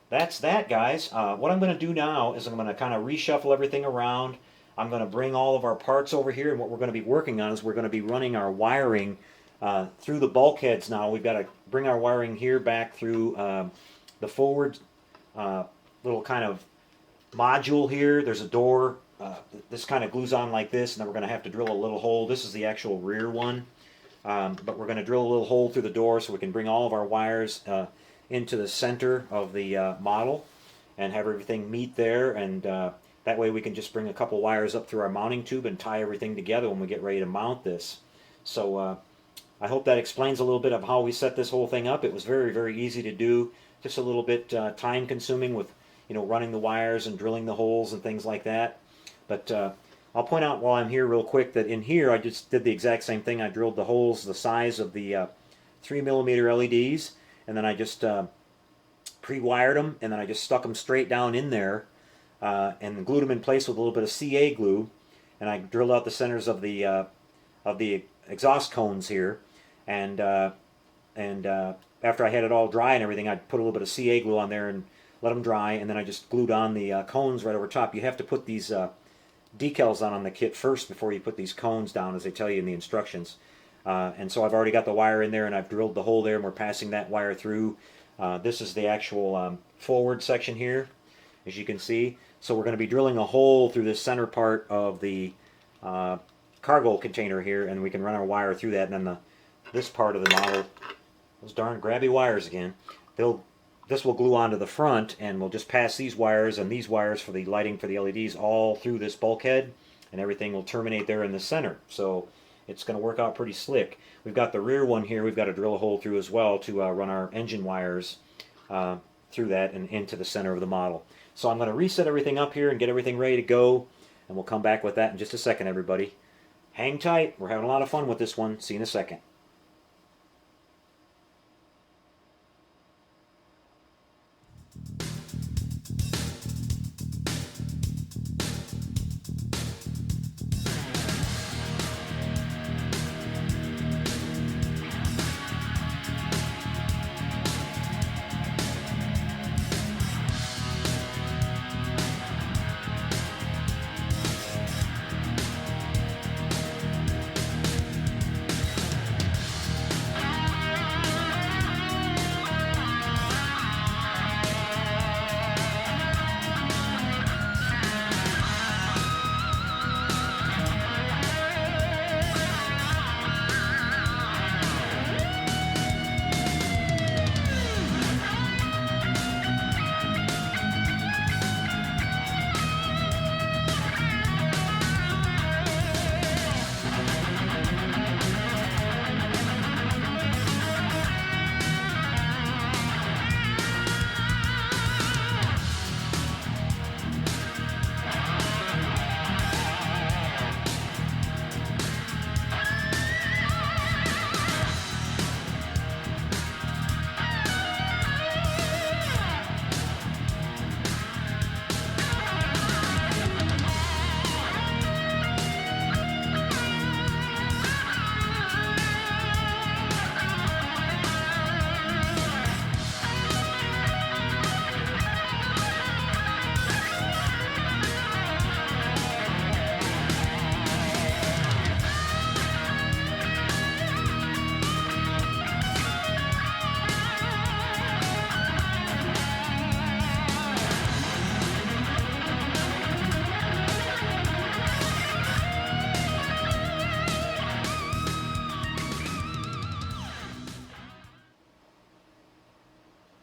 that's that, guys. What I'm going to do now is I'm going to kind of reshuffle everything around. I'm going to bring all of our parts over here, and what we're going to be working on is we're going to be running our wiring through the bulkheads now. We've got to bring our wiring here back through the forward little kind of module here. There's a door. This kind of glues on like this, and then we're going to have to drill a little hole. This is the actual rear one. But we're going to drill a little hole through the door so we can bring all of our wires into the center of the model and have everything meet there, and that way we can just bring a couple wires up through our mounting tube and tie everything together when we get ready to mount this. So I hope that explains a little bit of how we set this whole thing up. It was very easy to do, just a little bit time consuming with, you know, running the wires and drilling the holes and things like that. But I'll point out while I'm here real quick that in here I just did the exact same thing. I drilled the holes the size of the 3mm LEDs, and then I just pre-wired them, and then I just stuck them straight down in there and glued them in place with a little bit of CA glue, and I drilled out the centers of the exhaust cones here, and after I had it all dry and everything, I put a little bit of CA glue on there and let them dry, and then I just glued on the cones right over top. You have to put these decals on the kit first before you put these cones down, as they tell you in the instructions. And so I've already got the wire in there, and I've drilled the hole there, and we're passing that wire through. This is the actual forward section here, as you can see. So we're going to be drilling a hole through the center part of the cargo container here, and we can run our wire through that. And then this part of the model, those darn grabby wires again, this will glue onto the front, and we'll just pass these wires and these wires for the lighting for the LEDs all through this bulkhead, and everything will terminate there in the center. So it's going to work out pretty slick. We've got the rear one here we've got to drill a hole through as well to run our engine wires through that and into the center of the model. So I'm going to reset everything up here and get everything ready to go, and we'll come back with that in just a second, everybody. Hang tight. We're having a lot of fun with this one. See you in a second.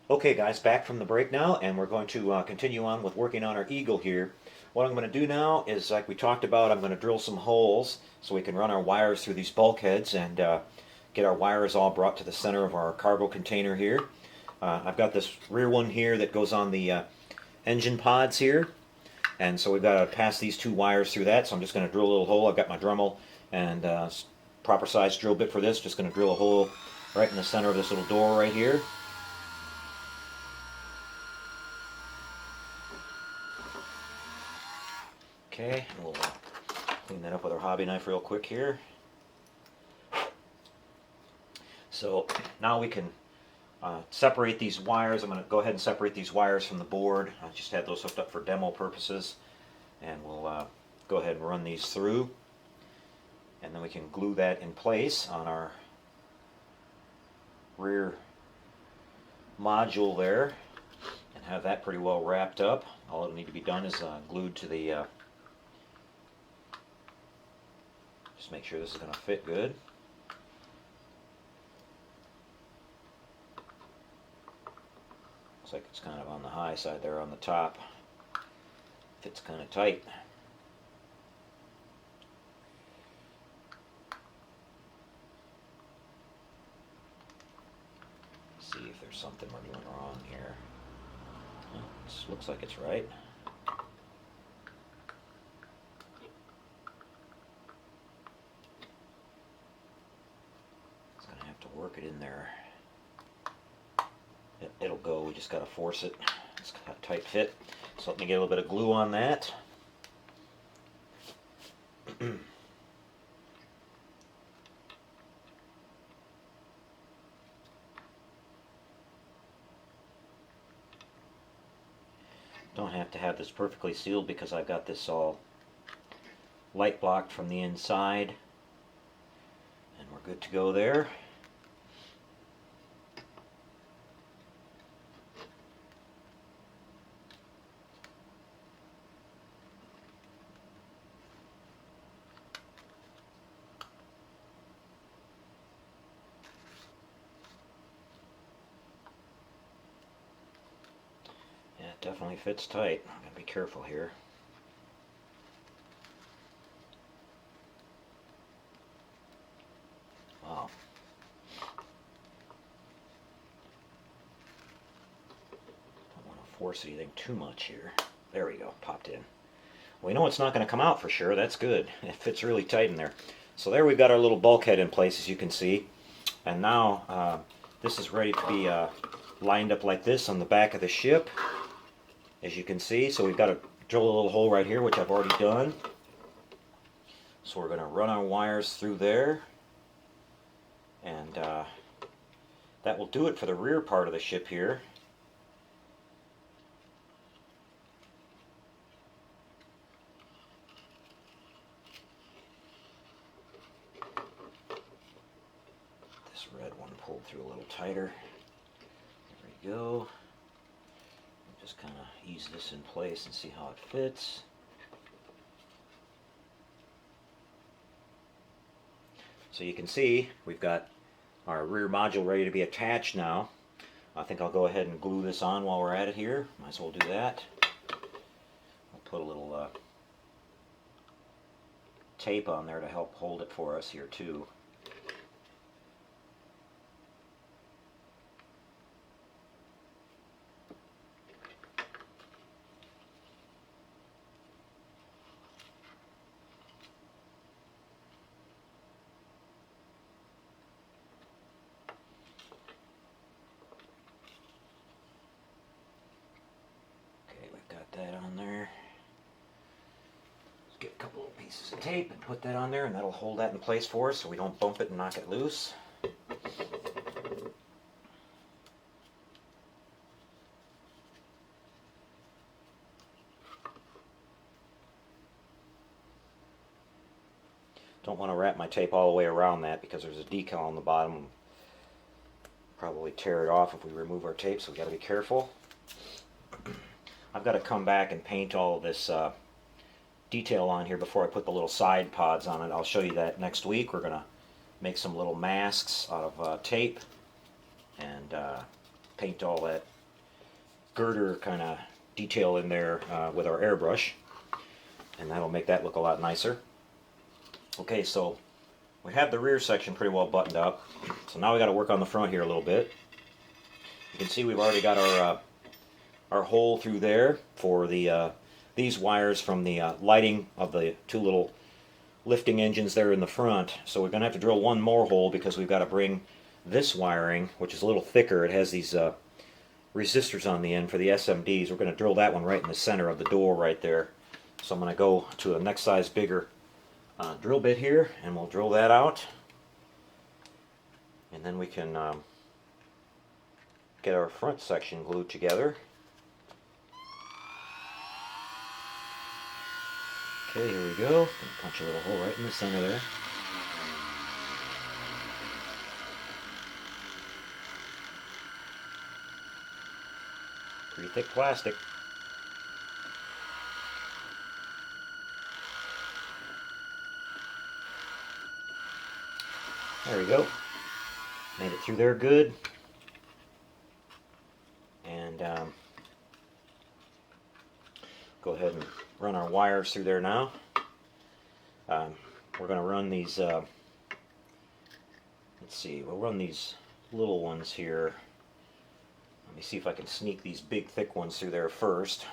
Okay guys, back from the break now, and we're going to continue on with working on our Eagle here. What I'm going to do now is, like we talked about, I'm going to drill some holes so we can run our wires through these bulkheads and get our wires all brought to the center of our cargo container here. I've got this rear one here that goes on the engine pods here, and so we've got to pass these two wires through that, so I'm just going to drill a little hole. I've got my Dremel and proper size drill bit for this. Just going to drill a hole right in the center of this little door right here. Okay, we'll clean that up with our hobby knife real quick here. So now we can separate these wires. I'm going to go ahead and separate these wires from the board. I just had those hooked up for demo purposes, and we'll go ahead and run these through, and then we can glue that in place on our rear module there and have that pretty well wrapped up. All that'll need to be done is glued to the just make sure this is going to fit good. Looks like it's kind of on the high side there on the top. Fits kind of tight. See if there's something we're doing wrong here. Well, this looks like it's right. Work it in there. It'll go. We just got to force it. It's got a tight fit. So let me get a little bit of glue on that. Don't have to have this perfectly sealed because I've got this all light blocked from the inside, and we're good to go there. Definitely fits tight. I'm going to be careful here. Wow. Don't want to force anything too much here. There we go, popped in. We know it's not going to come out for sure. That's good. It fits really tight in there. So there we've got our little bulkhead in place, as you can see. And now this is ready to be lined up like this on the back of the ship, as you can see. So we've got to drill a little hole right here, which I've already done. So we're going to run our wires through there. And that will do it for the rear part of the ship here. Red one pulled through a little tighter. There we go. Just kind of ease this in place and see how it fits. So you can see we've got our rear module ready to be attached now. I think I'll go ahead and glue this on while we're at it here. Might as well do that. I'll put a little tape on there to help hold it for us here too. That on there. Let's get a couple of pieces of tape and put that on there, and that'll hold that in place for us so we don't bump it and knock it loose. Don't want to wrap my tape all the way around that because there's a decal on the bottom. Probably tear it off if we remove our tape, so we got to be careful. I've got to come back and paint all of this detail on here before I put the little side pods on it. I'll show you that next week. We're going to make some little masks out of tape and paint all that girder kind of detail in there with our airbrush, and that'll make that look a lot nicer. Okay, so we have the rear section pretty well buttoned up, so now we got to work on the front here a little bit. You can see we've already got our hole through there for the these wires from the lighting of the two little lifting engines there in the front. So we're going to have to drill one more hole because we've got to bring this wiring, which is a little thicker. It has these resistors on the end for the SMDs. We're going to drill that one right in the center of the door right there. So I'm going to go to a next size bigger drill bit here, and we'll drill that out. And then we can get our front section glued together. Okay, here we go. Gonna punch a little hole right in the center there. Pretty thick plastic. There we go. Made it through there good. And go ahead and run our wires through there now. We're going to run these, let's see, we'll run these little ones here. Let me see if I can sneak these big thick ones through there first.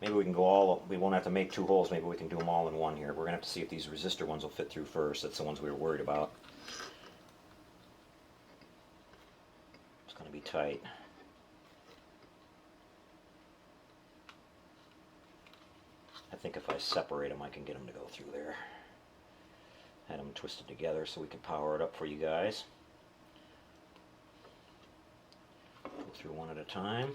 Maybe we can go all, we won't have to make two holes, maybe we can do them all in one here. We're going to have to see if these resistor ones will fit through first. That's the ones we were worried about. It's going to be tight. I think if I separate them, I can get them to go through there. Had them twisted together so we can power it up for you guys. Go through one at a time.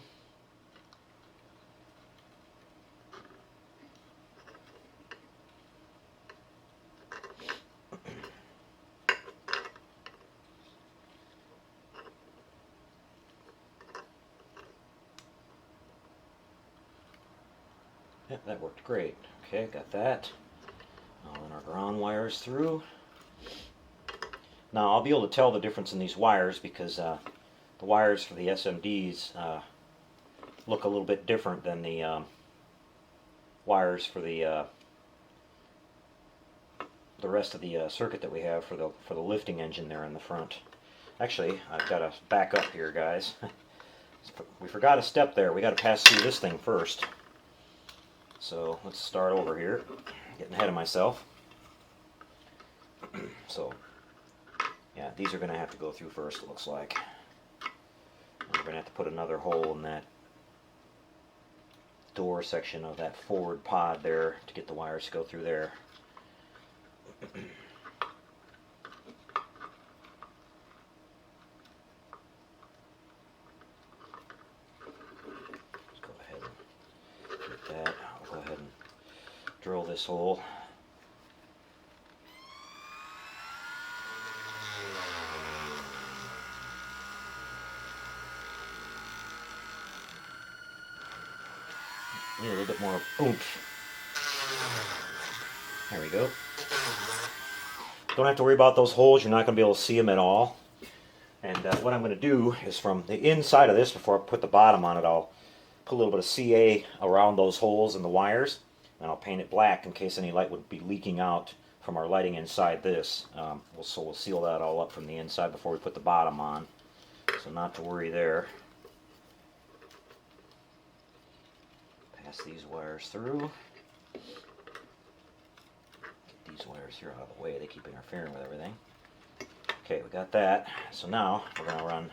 Yeah, that worked great. Okay, got that. I'll run our ground wires through. Now I'll be able to tell the difference in these wires because the wires for the SMDs look a little bit different than the wires for the rest of the circuit that we have for the lifting engine there in the front. Actually, I've got to back up here, guys. We forgot a step there. We got to pass through this thing first. So let's start over here. Getting ahead of myself. So yeah, these are going to have to go through first, it looks like. And we're going to have to put another hole in that door section of that forward pod there to get the wires to go through there. Let's go ahead and get that. I'll go ahead and drill this hole. Need a little bit more oomph. There we go. Don't have to worry about those holes. You're not going to be able to see them at all. And what I'm going to do is from the inside of this, before I put the bottom on it, I'll put a little bit of CA around those holes in the wires, and I'll paint it black in case any light would be leaking out from our lighting inside this. So we'll seal that all up from the inside before we put the bottom on. So not to worry there. Pass these wires through. Get these wires here out of the way. They keep interfering with everything. Okay, we got that. So now we're going to run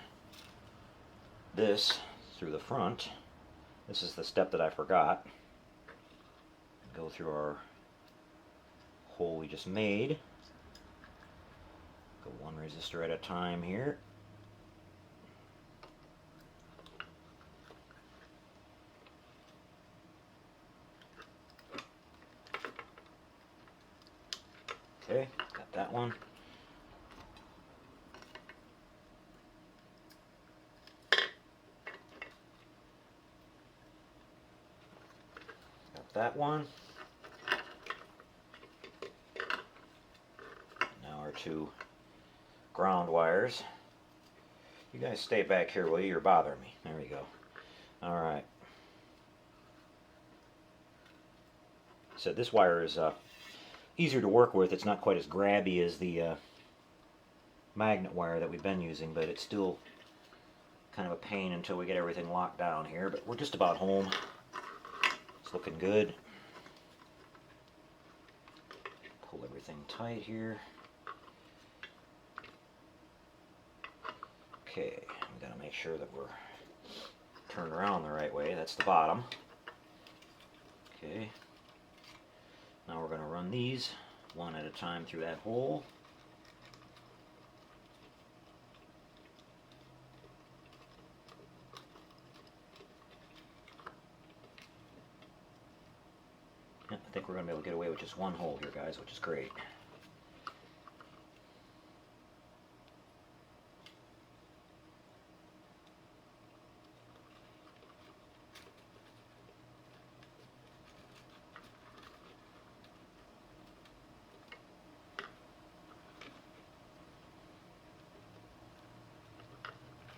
this through the front. This is the step that I forgot. Go through our hole we just made. Go one resistor at a time here. Okay, got that one. Got that one. Now our two ground wires. You guys stay back here, will you? You're bothering me. There we go. Alright. So this wire is easier to work with. It's not quite as grabby as the magnet wire that we've been using, but it's still kind of a pain until we get everything locked down here. But we're just about home. It's looking good. Pull everything tight here. Okay, we got to make sure that we're turned around the right way. That's the bottom. Okay. Now we're going to run these one at a time through that hole. I think we're going to be able to get away with just one hole here, guys, which is great.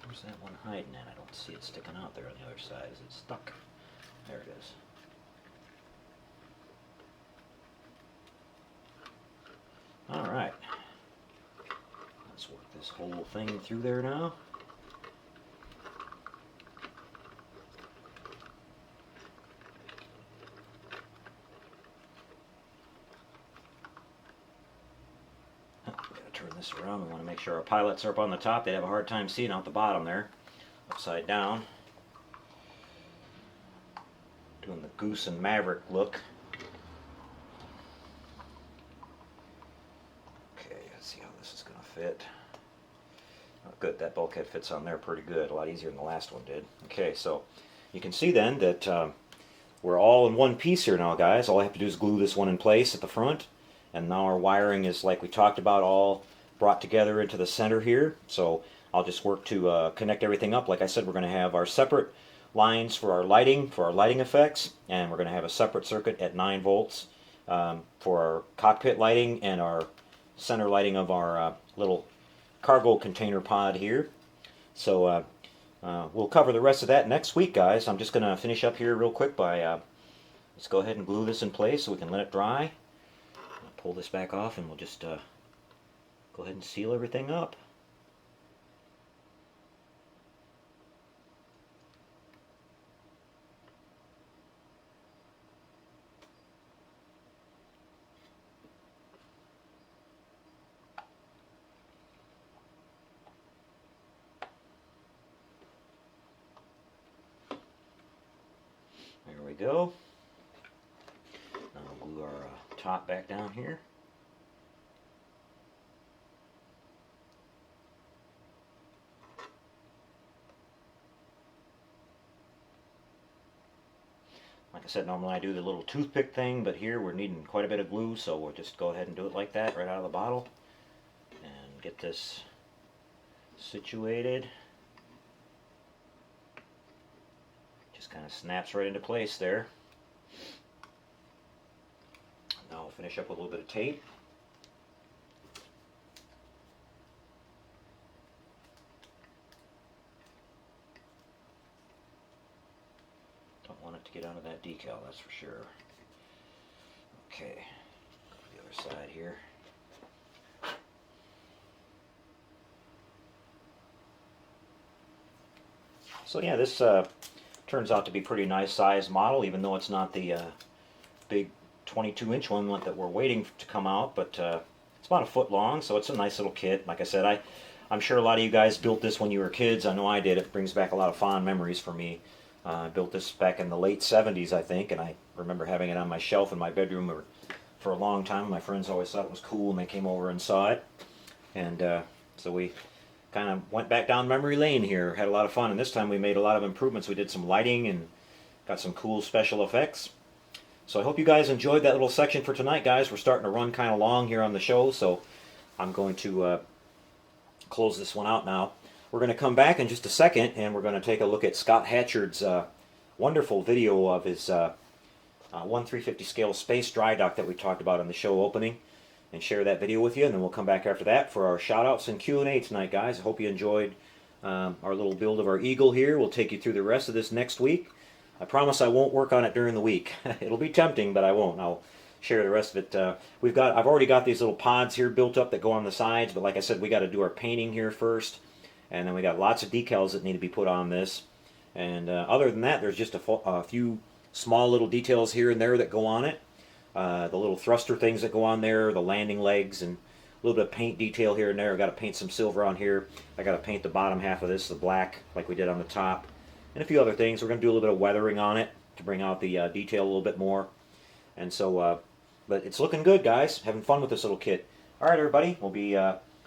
Where's that one hiding at? I don't see it sticking out there on the other side. Is it stuck? There it is. Alright. Let's work this whole thing through there now. Turn this around. We want to make sure our pilots are up on the top. They'd have a hard time seeing out the bottom there. Upside down. Doing the Goose and Maverick look. Okay, let's see how this is going to fit. Oh, good, that bulkhead fits on there pretty good. A lot easier than the last one did. Okay, so you can see then that we're all in one piece here now, guys. All I have to do is glue this one in place at the front. And now our wiring is, like we talked about, all brought together into the center here. So I'll just work to connect everything up. Like I said, we're going to have our separate lines for our lighting effects, and we're going to have a separate circuit at 9 volts for our cockpit lighting and our center lighting of our little cargo container pod here. So we'll cover the rest of that next week, guys. I'm just going to finish up here real quick by let's go ahead and glue this in place so we can let it dry. Pull this back off and we'll just go ahead and seal everything up. go. Now we'll glue our top back down here. Like I said, normally I do the little toothpick thing, but here we're needing quite a bit of glue, so we'll just go ahead and do it like that, right out of the bottle. And get this situated. Just kind of snaps right into place there. Now we'll finish up with a little bit of tape. Don't want it to get onto that decal, that's for sure. Okay, the other side here. So yeah, this turns out to be pretty nice size model, even though it's not the big 22-inch one that we're waiting to come out, but it's about a foot long, so it's a nice little kit. Like I said, I'm sure a lot of you guys built this when you were kids. I know I did. It brings back a lot of fond memories for me. I built this back in the late 70s, I think, and I remember having it on my shelf in my bedroom for a long time. My friends always thought it was cool when they came over and saw it, and so we kind of went back down memory lane here, had a lot of fun, and this time we made a lot of improvements. We did some lighting and got some cool special effects. So I hope you guys enjoyed that little section for tonight, guys. We're starting to run kind of long here on the show, so I'm going to close this one out now. We're going to come back in just a second, and we're going to take a look at Scott Hatchards' wonderful video of his 1/350 scale Space Drydock that we talked about in the show opening, and share that video with you, and then we'll come back after that for our shout-outs and Q&A tonight, guys. I hope you enjoyed our little build of our Eagle here. We'll take you through the rest of this next week. I promise I won't work on it during the week. It'll be tempting, but I won't. I'll share the rest of it. I've already got these little pods here built up that go on the sides, but like I said, we got to do our painting here first, and then we got lots of decals that need to be put on this. And other than that, there's just a few small little details here and there that go on it. The little thruster things that go on there, the landing legs, and a little bit of paint detail here and there. I've got to paint some silver on here. I got to paint the bottom half of this, the black, like we did on the top, and a few other things. We're going to do a little bit of weathering on it to bring out the detail a little bit more. And so, but it's looking good, guys. Having fun with this little kit. All right, everybody. We'll be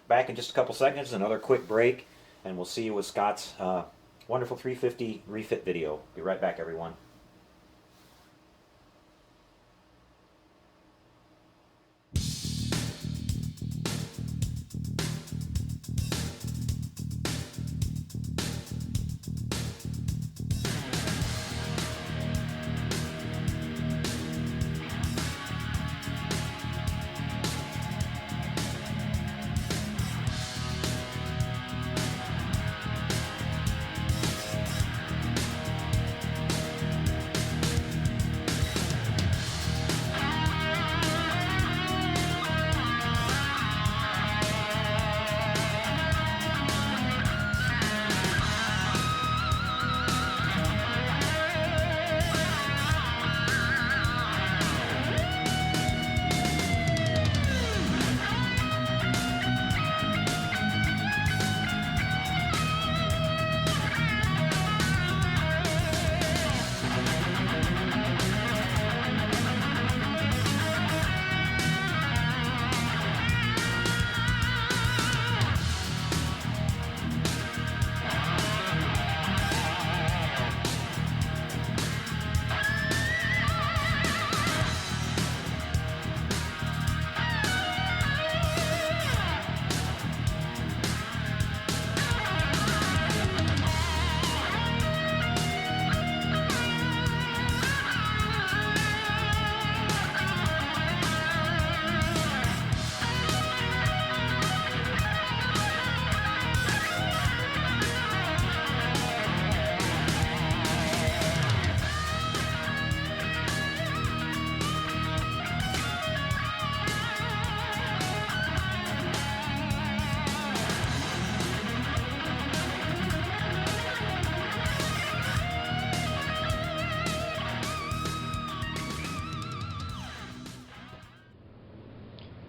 back in just a couple seconds. Another quick break, and we'll see you with Scott's wonderful 350 refit video. Be right back, everyone.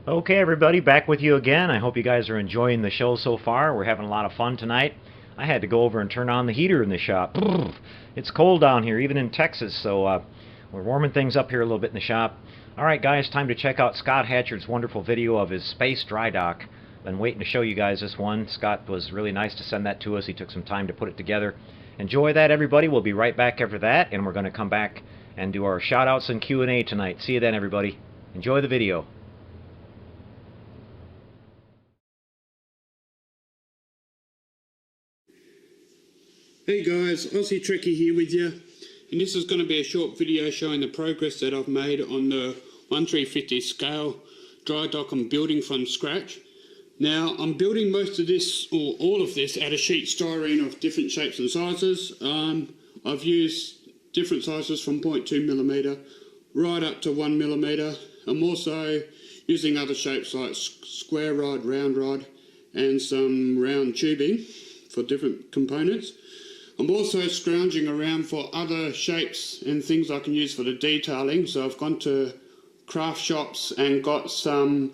Okay, everybody, back with you again. I hope you guys are enjoying the show so far. We're having a lot of fun tonight. I had to go over and turn on the heater in the shop. It's cold down here, even in Texas, so We're warming things up here a little bit in the shop. Alright guys, time to check out Scott Hatchards' wonderful video of his Space Drydock. Been waiting to show you guys this one. Scott was really nice to send that to us. He took some time to put it together. Enjoy that, everybody. We'll be right back after that, and we're going to come back and do our shout-outs and Q&A tonight. See you then, everybody. Enjoy the video. Hey guys, Aussie Treky here with you, and this is going to be a short video showing the progress that I've made on the 1/350 scale dry dock I'm building from scratch. Now I'm building most of this, or all of this, out of sheet styrene of different shapes and sizes. I've used different sizes from 0.2mm right up to 1mm. I'm also using other shapes like square rod, round rod, and some round tubing for different components. I'm also scrounging around for other shapes and things I can use for the detailing. So I've gone to craft shops and got some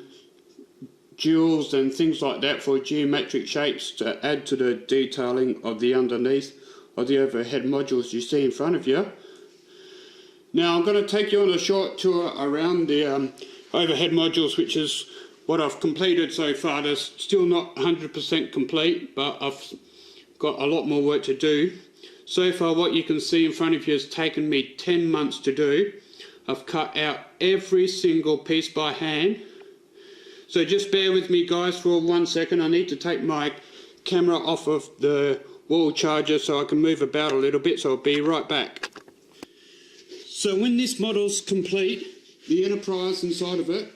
jewels and things like that for geometric shapes to add to the detailing of the underneath of the overhead modules you see in front of you. Now I'm going to take you on a short tour around the overhead modules, which is what I've completed so far. There's still not 100% complete, but I've got a lot more work to do. So far what you can see in front of you has taken me 10 months to do. I've cut out every single piece by hand. So just bear with me guys for 1 second. I need to take my camera off of the wall charger so I can move about a little bit, so I'll be right back. So when this model's complete, the Enterprise inside of it,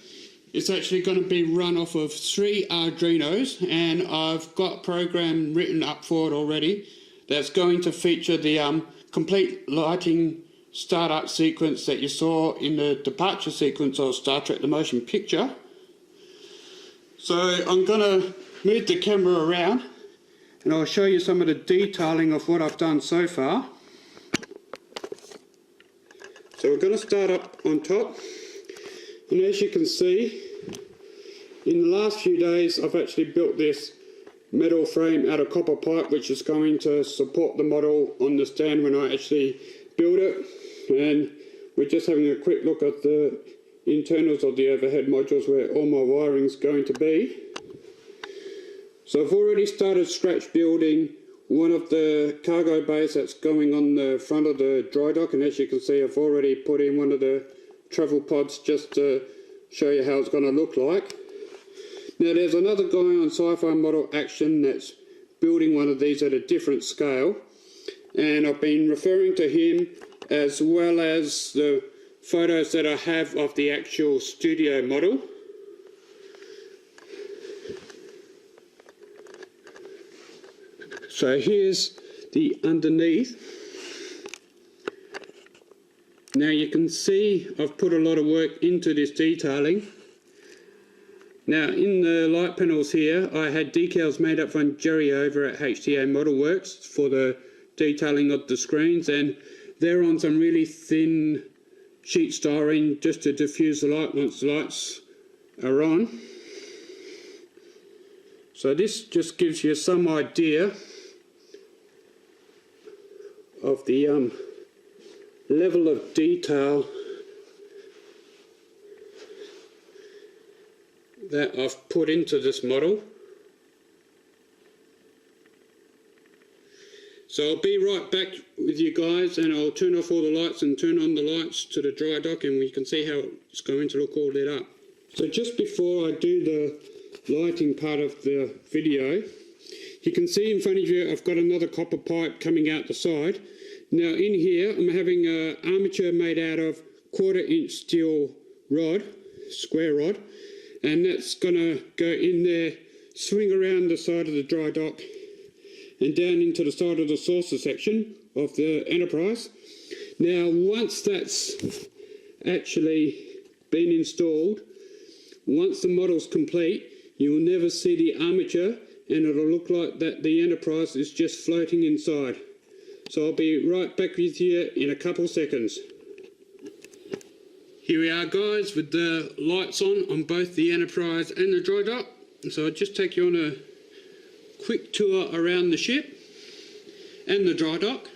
it's actually going to be run off of 3 Arduinos, and I've got a program written up for it already that's going to feature the complete lighting startup sequence that you saw in the departure sequence of Star Trek The Motion Picture. So I'm going to move the camera around and I'll show you some of the detailing of what I've done so far. So we're going to start up on top, and as you can see, in the last few days I've actually built this metal frame out of copper pipe, which is going to support the model on the stand when I actually build it. And we're just having a quick look at the internals of the overhead modules where all my wiring is going to be. So I've already started scratch building one of the cargo bays that's going on the front of the dry dock, and as you can see I've already put in one of the travel pods just to show you how it's going to look like. Now there's another guy on Sci-Fi Model Action that's building one of these at a different scale, and I've been referring to him as well as the photos that I have of the actual studio model. So here's the underneath. Now you can see I've put a lot of work into this detailing. Now in the light panels here I had decals made up from Jerry over at HTA Model Works for the detailing of the screens, and they're on some really thin sheet styrene just to diffuse the light once the lights are on. So this just gives you some idea of the level of detail that I've put into this model. So I'll be right back with you guys, and I'll turn off all the lights and turn on the lights to the dry dock, and we can see how it's going to look all lit up. So just before I do the lighting part of the video, you can see in front of you I've got another copper pipe coming out the side. Now in here I'm having an armature made out of 1/4 inch steel rod, square rod, and that's going to go in there, swing around the side of the dry dock and down into the side of the saucer section of the Enterprise. Now once that's actually been installed, once the model's complete, you will never see the armature, and it'll look like that the Enterprise is just floating inside. So I'll be right back with you in a couple seconds. Here we are guys with the lights on both the Enterprise and the dry dock. So I'll just take you on a quick tour around the ship and the dry dock.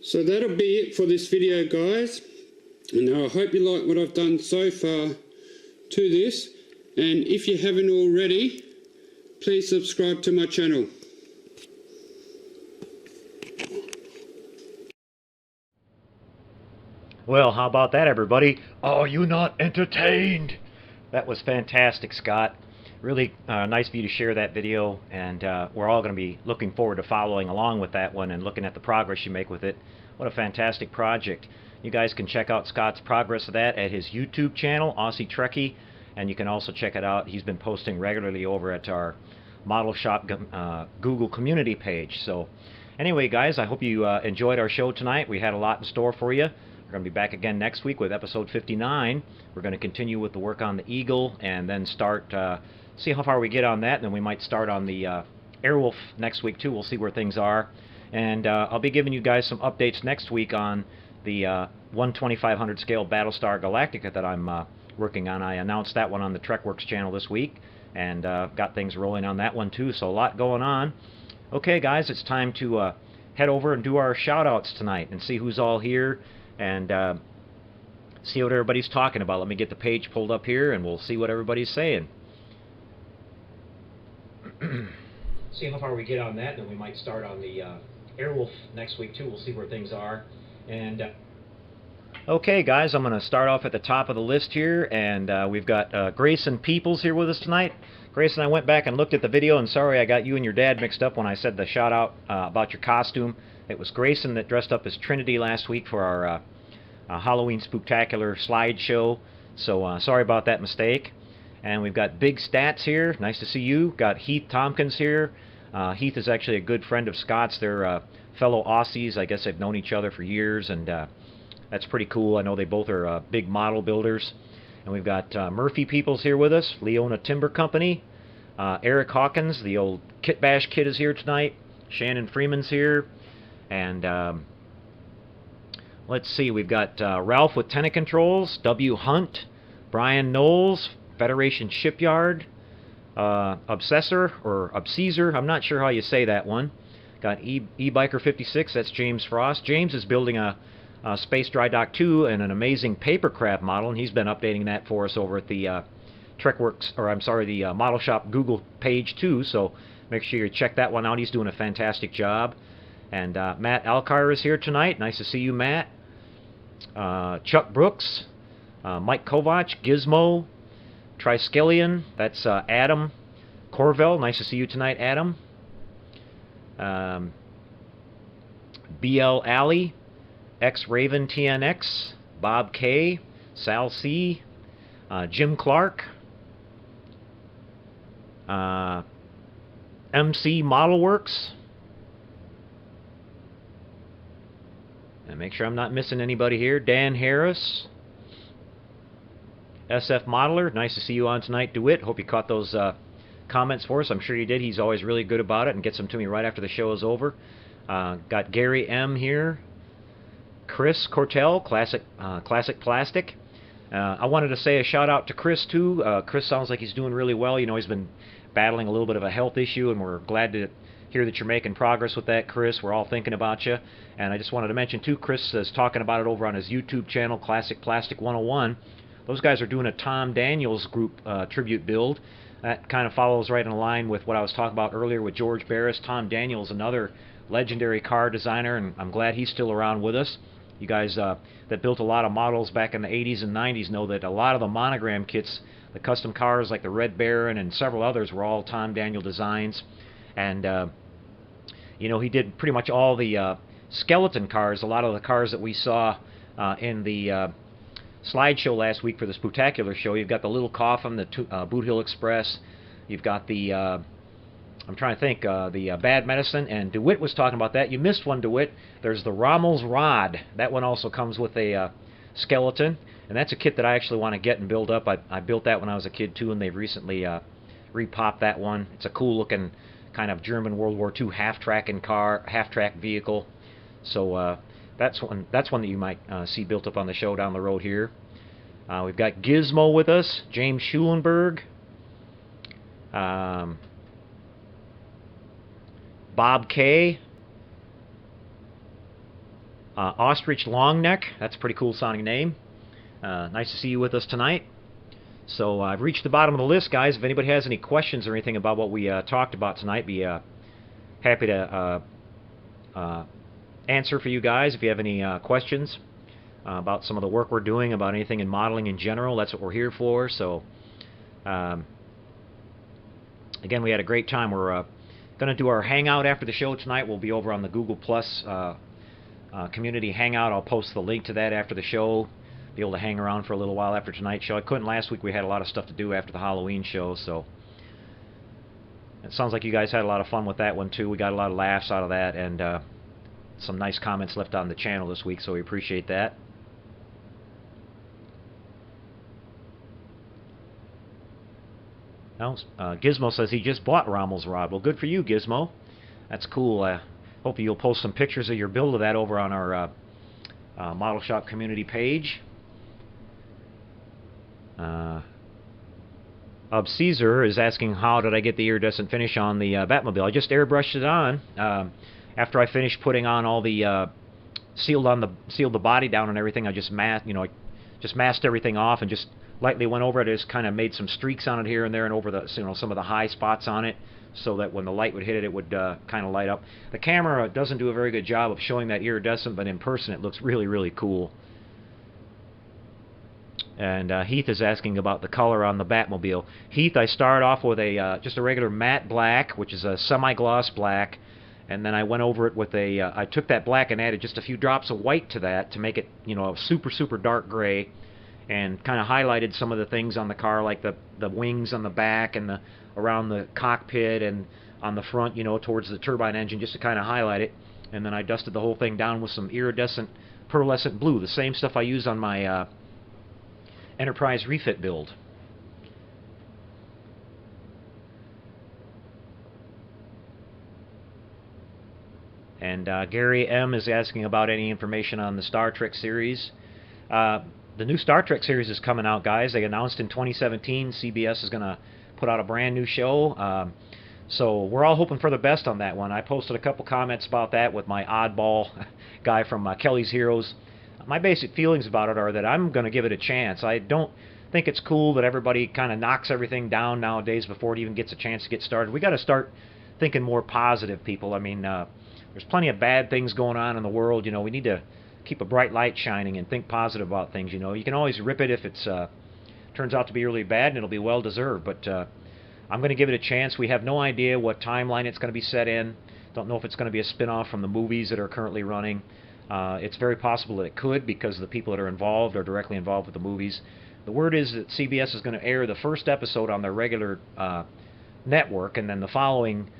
So that'll be it for this video, guys. And I hope you like what I've done so far to this. And if you haven't already, please subscribe to my channel. Well, how about that, everybody? Are you not entertained? That was fantastic, Scott. Really nice of you to share that video, and we're all going to be looking forward to following along with that one and looking at the progress you make with it. What a fantastic project. You guys can check out Scott's progress of that at his YouTube channel, Aussie Treky, and you can also check it out. He's been posting regularly over at our Model Shop Google community page. So anyway, guys, I hope you enjoyed our show tonight. We had a lot in store for you. We're going to be back again next week with episode 59. We're going to continue with the work on the Eagle and then start, see how far we get on that, and then we might start on the Airwolf next week too. We'll see where things are. And I'll be giving you guys some updates next week on the 1/2500 scale Battlestar Galactica that I'm working on. I announced that one on the TrekWorks channel this week, and got things rolling on that one too, so a lot going on. Okay, guys, it's time to head over and do our shout-outs tonight and see who's all here and see what everybody's talking about. Let me get the page pulled up here, and we'll see what everybody's saying. See how far we get on that, then we might start on the Airwolf next week too. We'll see where things are. And okay, guys, I'm going to start off at the top of the list here, and we've got Grayson Peoples here with us tonight. Grayson, I went back and looked at the video, and sorry I got you and your dad mixed up when I said the shout out about your costume. It was Grayson that dressed up as Trinity last week for our Halloween Spooktacular slideshow, so sorry about that mistake. And we've got Big Stats here. Nice to see you. Got Heath Tompkins here. Heath is actually a good friend of Scott's. They're fellow Aussies. I guess they've known each other for years, and that's pretty cool. I know they both are big model builders. And we've got Murphy Peoples here with us, Leona Timber Company. Eric Hawkins, the old Kit Bash kid, is here tonight. Shannon Freeman's here. And let's see, we've got Ralph with Tenant Controls, W. Hunt, Brian Knowles, Federation Shipyard, Obsessor, or Obsessor, I'm not sure how you say that one. Got E-Biker 56, that's James Frost. James is building a Space Drydock 2 and an amazing papercraft model, and he's been updating that for us over at the TrekWorks, or I'm sorry, the Model Shop Google page too, so make sure you check that one out. He's doing a fantastic job. And Matt Alkire is here tonight. Nice to see you, Matt. Chuck Brooks, Mike Kovac, Gizmo, Triskelion, that's Adam Corvell. Nice to see you tonight, Adam. BL Alley, X-Raven TNX, Bob K, Sal C, Jim Clark, MC Model Works, and make sure I'm not missing anybody here, Dan Harris, SF Modeler, nice to see you on tonight, DeWitt. Hope you caught those comments for us. I'm sure you did. He's always really good about it and gets them to me right after the show is over. Got Gary M here. Chris Cortell, Classic Plastic. I wanted to say a shout out to Chris too. Chris sounds like he's doing really well. You know, he's been battling a little bit of a health issue, and we're glad to hear that you're making progress with that, Chris. We're all thinking about you. And I just wanted to mention too, Chris is talking about it over on his YouTube channel, Classic Plastic 101. Those guys are doing a Tom Daniels group tribute build. That kind of follows right in line with what I was talking about earlier with George Barris. Tom Daniels, another legendary car designer, and I'm glad he's still around with us. You guys that built a lot of models back in the 80s and 90s know that a lot of the monogram kits, the custom cars like the Red Baron and several others, were all Tom Daniel designs. And, you know, he did pretty much all the skeleton cars, a lot of the cars that we saw in the slideshow last week for the Spooktacular show. You've got the Little Coffin, the Boot Hill Express. You've got the, I'm trying to think, the Bad Medicine, and DeWitt was talking about that. You missed one, DeWitt. There's the Rommel's Rod. That one also comes with a skeleton, and that's a kit that I actually want to get and build up. I built that when I was a kid, too, and they've recently repopped that one. It's a cool-looking kind of German World War II half-track vehicle. So that's one that you might see built up on the show down the road here. We've got Gizmo with us, James Schulenberg, Bob K, Ostrich Longneck, that's a pretty cool sounding name. Nice to see you with us tonight. So I've reached the bottom of the list, guys. If anybody has any questions or anything about what we talked about tonight, be happy to answer for you guys. If you have any questions about some of the work we're doing, about anything in modeling in general, that's what we're here for. So again, we had a great time. We're going to do our hangout after the show tonight. We'll be over on the Google Plus community hangout. I'll post the link to that after the show. Be able to hang around for a little while after tonight's show. I couldn't last week. We had a lot of stuff to do after the Halloween show, so it sounds like you guys had a lot of fun with that one too. We got a lot of laughs out of that, and some nice comments left on the channel this week, so we appreciate that. Now, Gizmo says he just bought Rommel's rod. Well, good for you, Gizmo. That's cool. Hope you'll post some pictures of your build of that over on our Model Shop community page. Caesar is asking, how did I get the iridescent finish on the Batmobile? I just airbrushed it on after I finished putting on all the sealed the body down and everything. I just masked everything off and just lightly went over it. I just kind of made some streaks on it here and there and over the some of the high spots on it, so that when the light would hit it, it would kind of light up. The camera doesn't do a very good job of showing that iridescent, but in person it looks really, really cool. And Heath is asking about the color on the Batmobile. Heath, I started off with just a regular matte black, which is a semi-gloss black, and then I went over it with I took that black and added just a few drops of white to that to make it, a super, super dark gray, and kind of highlighted some of the things on the car, like the wings on the back and around the cockpit and on the front, towards the turbine engine, just to kind of highlight it. And then I dusted the whole thing down with some iridescent pearlescent blue, the same stuff I use on my Enterprise refit build. And Gary M. is asking about any information on the Star Trek series. The new Star Trek series is coming out, guys. They announced in 2017 CBS is going to put out a brand new show. So we're all hoping for the best on that one. I posted a couple comments about that with my oddball guy from Kelly's Heroes. My basic feelings about it are that I'm going to give it a chance. I don't think it's cool that everybody kind of knocks everything down nowadays before it even gets a chance to get started. We got to start thinking more positive, people. I mean, there's plenty of bad things going on in the world. We need to keep a bright light shining and think positive about things. You can always rip it if it's turns out to be really bad, and it'll be well deserved. But I'm going to give it a chance. We have no idea what timeline it's going to be set in. Don't know if it's going to be a spin-off from the movies that are currently running. It's very possible that it could, because the people that are involved are directly involved with the movies. The word is that CBS is going to air the first episode on their regular network, and then the following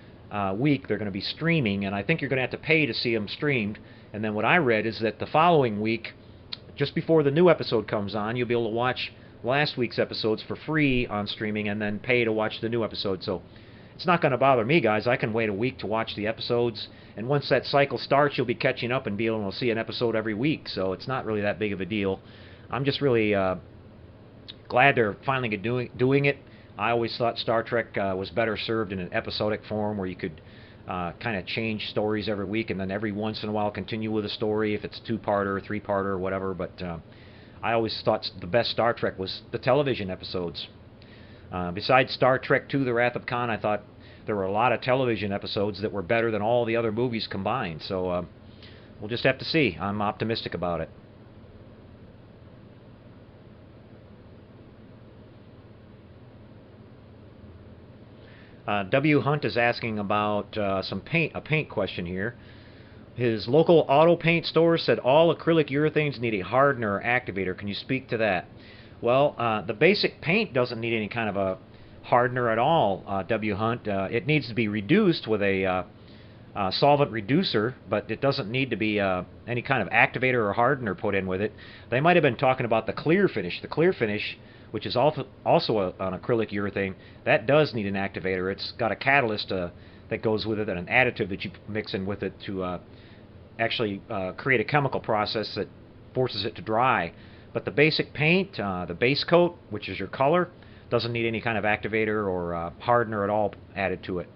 week they're going to be streaming, and I think you're going to have to pay to see them streamed. And then what I read is that the following week, just before the new episode comes on, you'll be able to watch last week's episodes for free on streaming and then pay to watch the new episode. So it's not going to bother me, guys. I can wait a week to watch the episodes, and once that cycle starts, you'll be catching up and be able to see an episode every week, so it's not really that big of a deal. I'm just really glad they're finally doing it. I always thought Star Trek was better served in an episodic form, where you could kind of change stories every week, and then every once in a while continue with a story, if it's a two-parter, three-parter, or whatever. But I always thought the best Star Trek was the television episodes. Besides Star Trek II, The Wrath of Khan, I thought there were a lot of television episodes that were better than all the other movies combined. So we'll just have to see. I'm optimistic about it. W. Hunt is asking about a paint question here. His local auto paint store said all acrylic urethanes need a hardener or activator. Can you speak to that? Well, the basic paint doesn't need any kind of a hardener at all, W. Hunt. It needs to be reduced with a solvent reducer, but it doesn't need to be any kind of activator or hardener put in with it. They might have been talking about the clear finish. The clear finish, which is also an acrylic urethane, that does need an activator. It's got a catalyst that goes with it, and an additive that you mix in with it to actually create a chemical process that forces it to dry. But the basic paint, the base coat, which is your color, doesn't need any kind of activator or hardener at all added to it.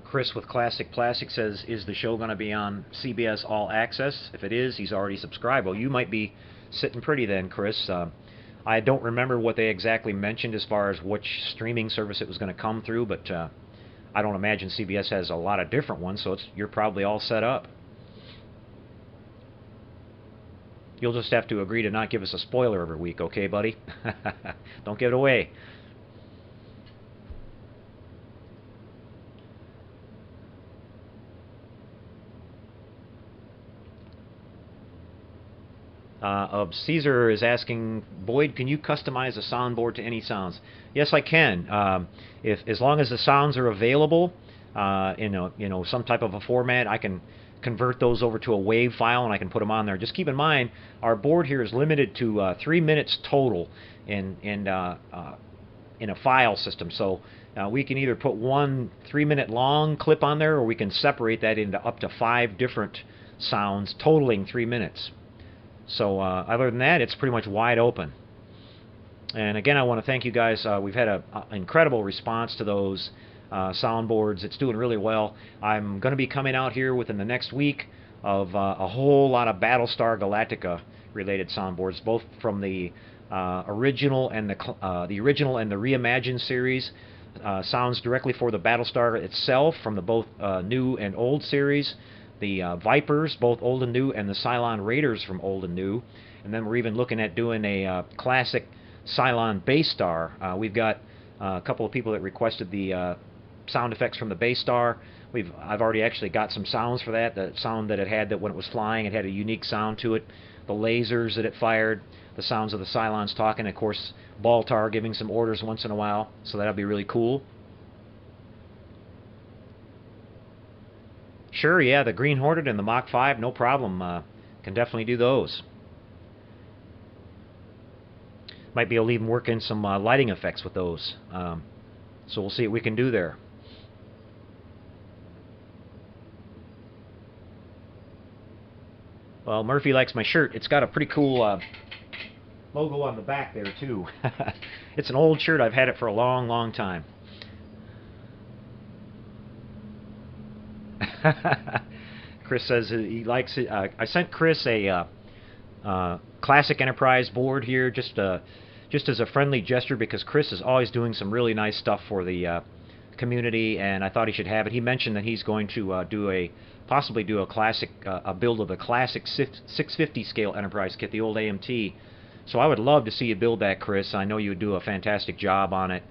Chris with Classic Plastic says, is the show going to be on CBS All Access? If it is, he's already subscribed. Well, you might be sitting pretty then, Chris. I don't remember what they exactly mentioned as far as which streaming service it was going to come through, but I don't imagine CBS has a lot of different ones, so you're probably all set up. You'll just have to agree to not give us a spoiler every week, okay, buddy? Don't give it away. Caesar is asking, Boyd, can you customize a soundboard to any sounds? Yes, I can. As long as the sounds are available in some type of a format, I can convert those over to a WAV file and I can put them on there. Just keep in mind, our board here is limited to 3 minutes total in a file system. So we can either put one 3-minute long clip on there, or we can separate that into up to 5 different sounds totaling 3 minutes. So other than that, it's pretty much wide open. And again, I want to thank you guys. We've had an incredible response to those soundboards. It's doing really well. I'm going to be coming out here within the next week of a whole lot of Battlestar Galactica related soundboards, both from the original and the reimagined series. Sounds directly for the Battlestar itself from the both new and old series. The Vipers, both old and new, and the Cylon Raiders from old and new. And then we're even looking at doing a classic Cylon Base Star. We've got a couple of people that requested the sound effects from the Base Star. I've already actually got some sounds for that. The sound that it had, that when it was flying, it had a unique sound to it. The lasers that it fired, the sounds of the Cylons talking, of course, Baltar giving some orders once in a while. So that'll be really cool. Sure, yeah, the Green Hornet and the Mach 5, no problem. Can definitely do those. Might be able to even work in some lighting effects with those. So we'll see what we can do there. Well, Murphy likes my shirt. It's got a pretty cool logo on the back there, too. It's an old shirt. I've had it for a long, long time. Chris says he likes it. I sent Chris a Classic Enterprise board here just as a friendly gesture, because Chris is always doing some really nice stuff for the community, and I thought he should have it. He mentioned that he's going to possibly do a build of the classic 650 scale Enterprise kit, the old AMT. So I would love to see you build that, Chris. I know you would do a fantastic job on it.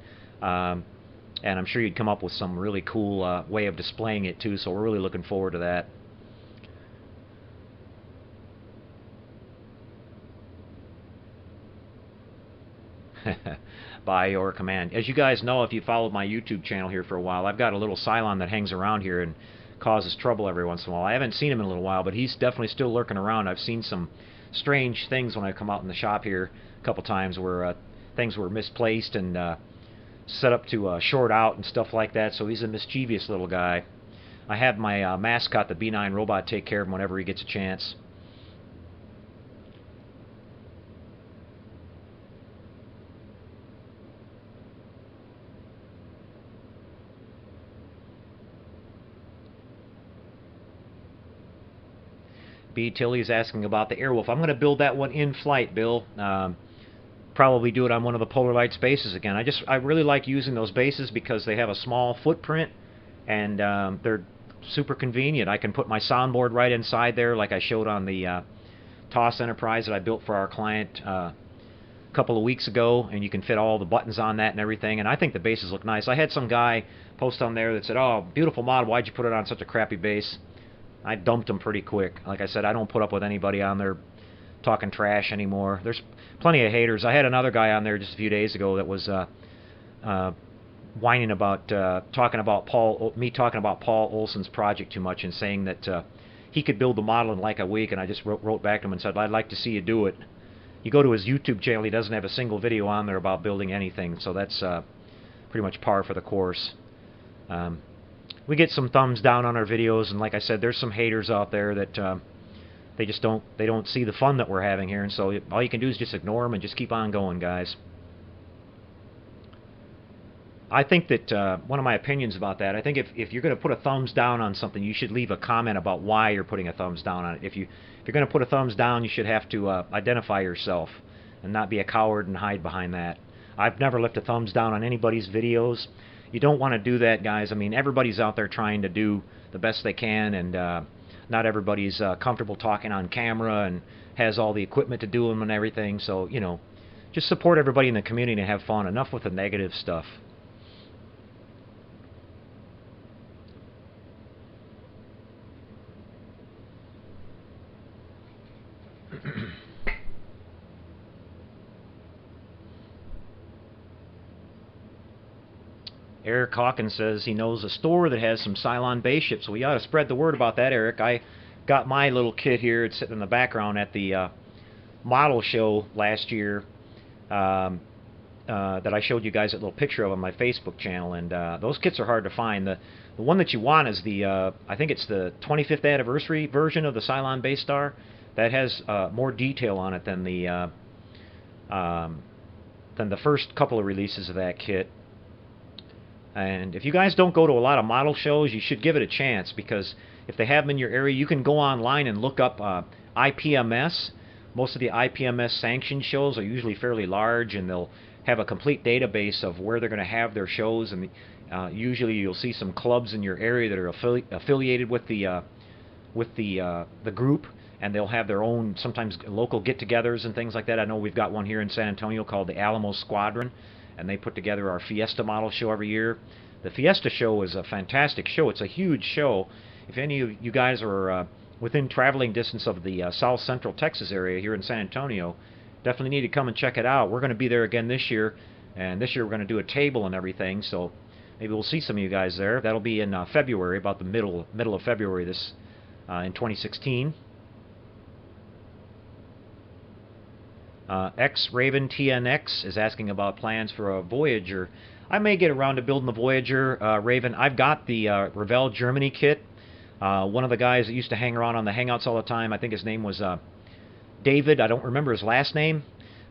And I'm sure you'd come up with some really cool way of displaying it too, so we're really looking forward to that. By your command. As you guys know, if you followed my YouTube channel here for a while, I've got a little Cylon that hangs around here and causes trouble every once in a while. I haven't seen him in a little while, but he's definitely still lurking around. I've seen some strange things when I come out in the shop here a couple times where things were misplaced and set up to short out and stuff like that, so he's a mischievous little guy. I have my mascot, the B9 robot, take care of him whenever he gets a chance. B. Tilly's asking about the Airwolf. I'm going to build that one in flight, Bill. Probably do it on one of the Polar Lights bases again. I really like using those bases because they have a small footprint and they're super convenient. I can put my soundboard right inside there, like I showed on the TOS Enterprise that I built for our client a couple of weeks ago, and you can fit all the buttons on that and everything, and I think the bases look nice. I had some guy post on there that said, "Oh, beautiful model, why'd you put it on such a crappy base?" I dumped them pretty quick. Like I said, I don't put up with anybody on there talking trash anymore. There's plenty of haters. I had another guy on there just a few days ago that was whining about talking about Paul Olson's project too much and saying that he could build the model in like a week, and I just wrote back to him and said, "I'd like to see you do it." You go to his YouTube channel, he doesn't have a single video on there about building anything, so that's pretty much par for the course. We get some thumbs down on our videos, and like I said, there's some haters out there that they don't see the fun that we're having here, and so all you can do is just ignore them and just keep on going, guys. I think that one of my opinions about that, I think if you're going to put a thumbs down on something, you should leave a comment about why you're putting a thumbs down on it. If you're going to put a thumbs down, you should have to identify yourself and not be a coward and hide behind that. I've never left a thumbs down on anybody's videos. You don't want to do that, guys. I mean, everybody's out there trying to do the best they can, and not everybody's comfortable talking on camera and has all the equipment to do them and everything. So, you know, just support everybody in the community and have fun. Enough with the negative stuff. Eric Hawkins says he knows a store that has some Cylon base ships, so we ought to spread the word about that, Eric. I got my little kit here. It's sitting in the background at the model show last year that I showed you guys a little picture of on my Facebook channel, and those kits are hard to find. The one that you want is the, I think it's the 25th anniversary version of the Cylon base star. That has more detail on it than the first couple of releases of that kit. And if you guys don't go to a lot of model shows, you should give it a chance, because if they have them in your area, you can go online and look up IPMS. Most of the IPMS sanctioned shows are usually fairly large, and they'll have a complete database of where they're going to have their shows. And usually you'll see some clubs in your area that are affiliated with the group, and they'll have their own sometimes local get-togethers and things like that. I know we've got one here in San Antonio called the Alamo Squadron, and they put together our Fiesta model show every year. The Fiesta show is a fantastic show. It's a huge show. If any of you guys are within traveling distance of the South Central Texas area here in San Antonio, definitely need to come and check it out. We're going to be there again this year, and this year we're going to do a table and everything, so maybe we'll see some of you guys there. That'll be in February, about the middle of February this in 2016. X-Raven TNX is asking about plans for a Voyager. I may get around to building the Voyager, Raven. I've got the Revell Germany kit. One of the guys that used to hang around on the Hangouts all the time, I think his name was David. I don't remember his last name,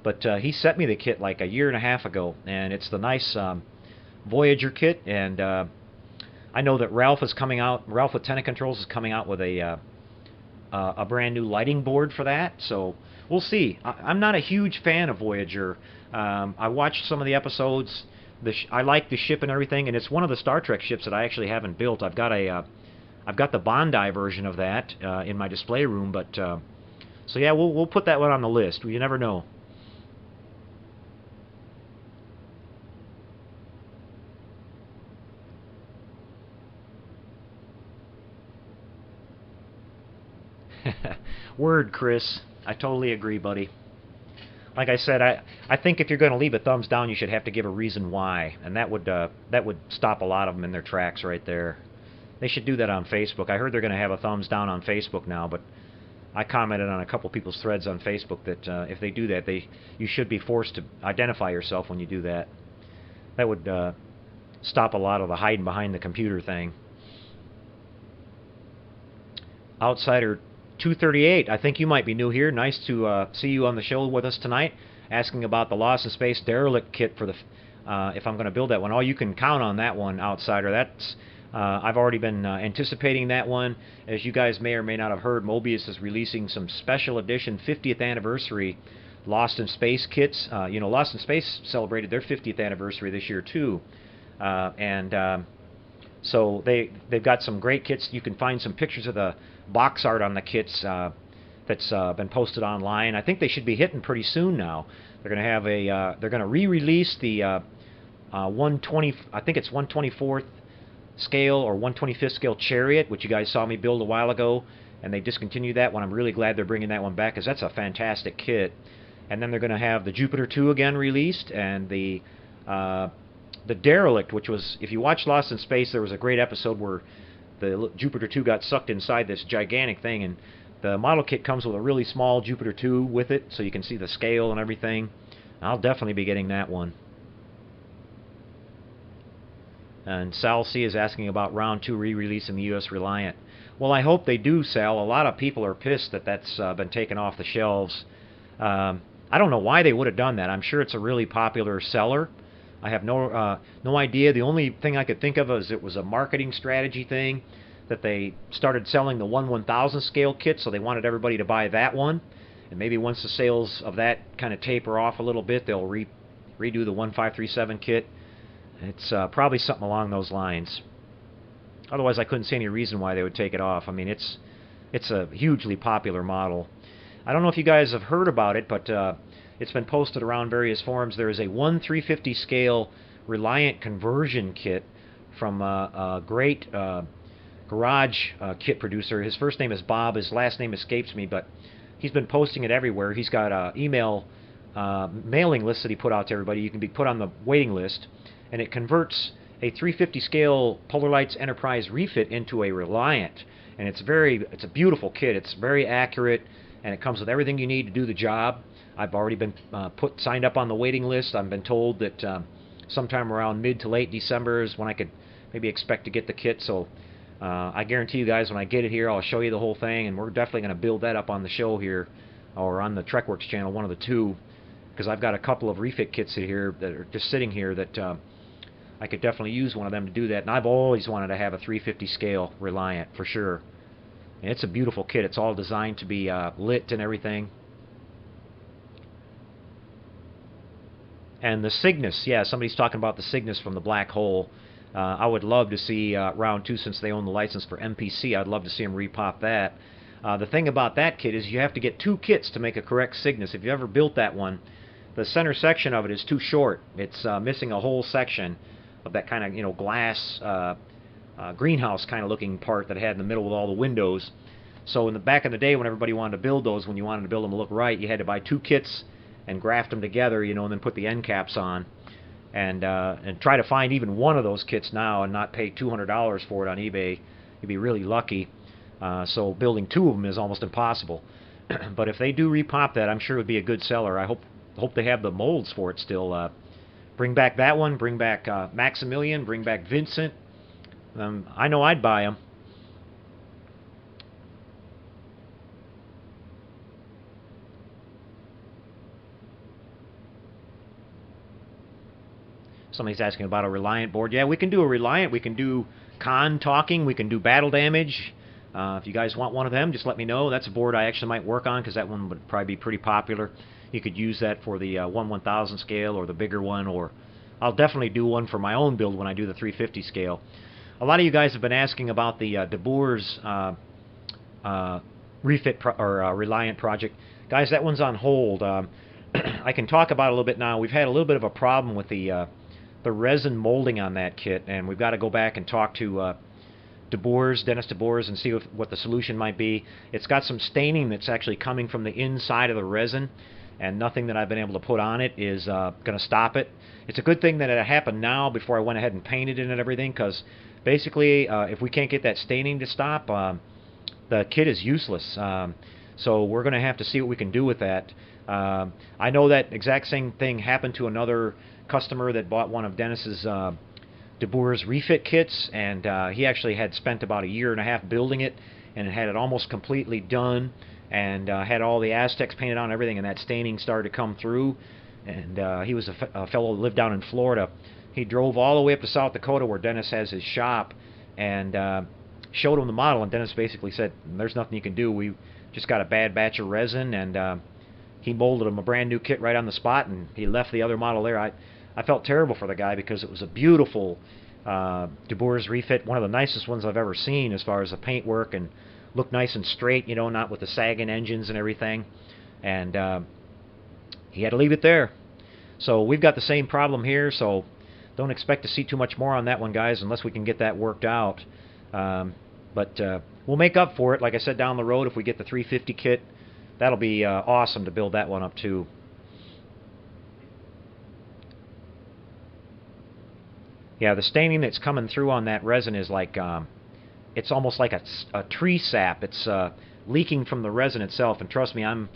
but he sent me the kit like a year and a half ago, and it's the nice Voyager kit. And I know that Ralph is coming out. Ralph with Tenant Controls is coming out with a brand new lighting board for that, so we'll see. I'm not a huge fan of Voyager. I watched some of the episodes. I like the ship and everything, and it's one of the Star Trek ships that I actually haven't built. I've got the Bondi version of that in my display room, but so yeah, we'll put that one on the list. You never know. Word, Chris. I totally agree, buddy. Like I said, I think if you're going to leave a thumbs down, you should have to give a reason why, and that would stop a lot of them in their tracks right there. They should do that on Facebook. I heard they're going to have a thumbs down on Facebook now, but I commented on a couple people's threads on Facebook that if they do that, you should be forced to identify yourself when you do that. That would stop a lot of the hiding behind the computer thing. Outsider 238, I think you might be new here. Nice to see you on the show with us tonight, asking about the Lost in Space derelict kit for the if I'm going to build that one. Oh, you can count on that one, Outsider. That's I've already been anticipating that one. As you guys may or may not have heard, Mobius is releasing some special edition 50th anniversary Lost in Space kits. You know, Lost in Space celebrated their 50th anniversary this year too, so they've got some great kits. You can find some pictures of the box art on the kits that's been posted online. I think they should be hitting pretty soon now. They're going to have they're going to re-release the 120. I think it's 124th scale or 125th scale Chariot, which you guys saw me build a while ago, and they discontinued that one. I'm really glad they're bringing that one back, because that's a fantastic kit. And then they're going to have the Jupiter 2 again released, and the Derelict, which was, if you watch Lost in Space, there was a great episode where the Jupiter 2 got sucked inside this gigantic thing, and the model kit comes with a really small Jupiter 2 with it, so you can see the scale and everything. I'll definitely be getting that one. And Sal C is asking about Round 2 re-releasing the U.S. Reliant. Well, I hope they do, Sal. A lot of people are pissed that that's been taken off the shelves. I don't know why they would have done that. I'm sure it's a really popular seller. I have no idea. The only thing I could think of is it was a marketing strategy thing, that they started selling the 1/1000 scale kit, so they wanted everybody to buy that one. And maybe once the sales of that kind of taper off a little bit, they'll redo the 1537 kit. It's probably something along those lines. Otherwise, I couldn't see any reason why they would take it off. I mean, it's a hugely popular model. I don't know if you guys have heard about it, but it's been posted around various forums. There is a 1/350 scale Reliant conversion kit from a great garage kit producer. His first name is Bob. His last name escapes me, but he's been posting it everywhere. He's got an email mailing list that he put out to everybody. You can be put on the waiting list, and it converts a 350 scale Polar Lights Enterprise refit into a Reliant. And it's a beautiful kit. It's very accurate, and it comes with everything you need to do the job. I've already been signed up on the waiting list. I've been told that sometime around mid to late December is when I could maybe expect to get the kit. So I guarantee you guys, when I get it here, I'll show you the whole thing, and we're definitely going to build that up on the show here, or on the TrekWorks channel, one of the two, because I've got a couple of refit kits here that are just sitting here that I could definitely use one of them to do that. And I've always wanted to have a 350 scale Reliant, for sure. And it's a beautiful kit. It's all designed to be lit and everything. And the Cygnus, yeah, somebody's talking about the Cygnus from the Black Hole. I would love to see Round 2, since they own the license for MPC, I'd love to see them repop that. The thing about that kit is you have to get 2 kits to make a correct Cygnus. If you ever built that one, the center section of it is too short. It's missing a whole section of that kind of, you know, glass greenhouse kind of looking part that it had in the middle with all the windows. So in the back in the day, when everybody wanted to build those, when you wanted to build them to look right, you had to buy 2 kits and graft them together, you know, and then put the end caps on. And try to find even one of those kits now and not pay $200 for it on eBay. You'd be really lucky. So building 2 of them is almost impossible. But if they do repop that, I'm sure it would be a good seller. I hope they have the molds for it still. Bring back that one. Bring back Maximilian. Bring back Vincent. I know I'd buy them. Somebody's asking about a Reliant board. Yeah, we can do a Reliant. We can do con talking. We can do battle damage. If you guys want one of them, just let me know. That's a board I actually might work on, because that one would probably be pretty popular. You could use that for the 1/1000 scale or the bigger one, or I'll definitely do one for my own build when I do the 350 scale. A lot of you guys have been asking about the De Boer's refit Reliant project. Guys, that one's on hold. I can talk about it a little bit now. We've had a little bit of a problem with the resin molding on that kit, and we've got to go back and talk to Dennis De Boer's, and see what the solution might be. It's got some staining that's actually coming from the inside of the resin, and nothing that I've been able to put on it is going to stop it. It's a good thing that it happened now before I went ahead and painted it and everything, because basically if we can't get that staining to stop, the kit is useless. So we're going to have to see what we can do with that. I know that exact same thing happened to another customer that bought one of Dennis's De Boer's refit kits, and he actually had spent about 1.5 years building it, and had it almost completely done, and had all the Aztecs painted on and everything, and that staining started to come through. And he was a fellow that lived down in Florida. He drove all the way up to South Dakota, where Dennis has his shop, and showed him the model, and Dennis basically said, there's nothing you can do. We just got a bad batch of resin, and he molded him a brand new kit right on the spot, and he left the other model there. I felt terrible for the guy, because it was a beautiful De Boer's refit, one of the nicest ones I've ever seen as far as the paint work, and looked nice and straight, you know, not with the sagging engines and everything. And he had to leave it there. So we've got the same problem here, so don't expect to see too much more on that one, guys, unless we can get that worked out. But we'll make up for it, like I said, down the road. If we get the 350 kit, that'll be awesome to build that one up too. Yeah, the staining that's coming through on that resin is like, it's almost like a tree sap. It's leaking from the resin itself, and trust me, I'm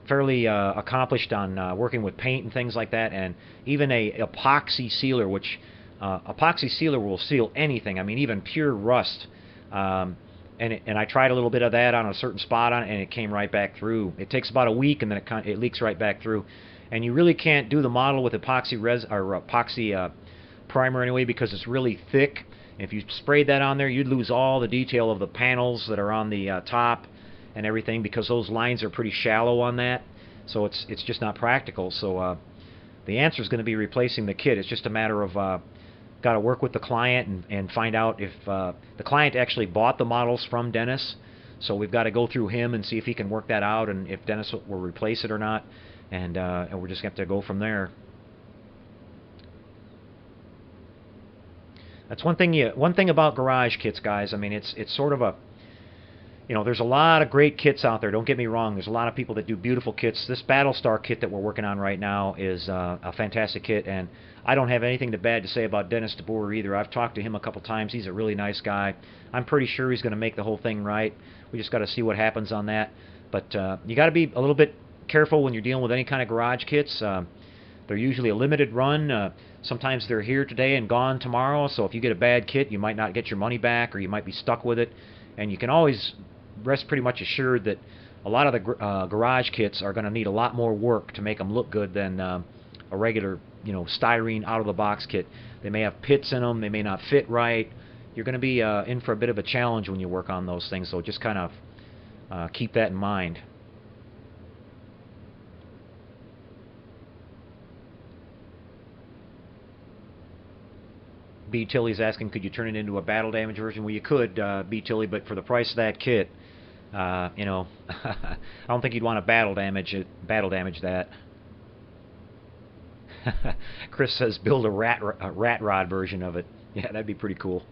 fairly accomplished on working with paint and things like that, and even a epoxy sealer, which epoxy sealer will seal anything. I mean, even pure rust. And I tried a little bit of that on a certain spot on it, and it came right back through. It takes about a week, and then it leaks right back through. And you really can't do the model with epoxy primer anyway, because it's really thick. If you sprayed that on there, you'd lose all the detail of the panels that are on the top and everything, because those lines are pretty shallow on that. So it's just not practical. So the answer is going to be replacing the kit. It's just a matter of got to work with the client and find out if the client actually bought the models from Dennis. So we've got to go through him and see if he can work that out, and if Dennis will replace it or not. And we're just going to have to go from there. That's one thing about garage kits, guys. I mean, it's sort of a, you know, there's a lot of great kits out there. Don't get me wrong. There's a lot of people that do beautiful kits. This Battlestar kit that we're working on right now is a fantastic kit, and I don't have anything bad to say about Dennis DeBoer either. I've talked to him a couple times. He's a really nice guy. I'm pretty sure he's going to make the whole thing right. We just got to see what happens on that. But you got to be a little bit careful when you're dealing with any kind of garage kits. They're usually a limited run. Sometimes they're here today and gone tomorrow. So if you get a bad kit, you might not get your money back, or you might be stuck with it. And you can always rest pretty much assured that a lot of the garage kits are going to need a lot more work to make them look good than a regular, you know, styrene out of the box kit. They may have pits in them. They may not fit right. You're going to be in for a bit of a challenge when you work on those things. So just kind of keep that in mind. B. Tilly's asking, could you turn it into a battle damage version? Well, you could, B. Tilly, but for the price of that kit, you know, I don't think you'd want to battle damage that. Chris says build a rat rod version of it. Yeah, that'd be pretty cool.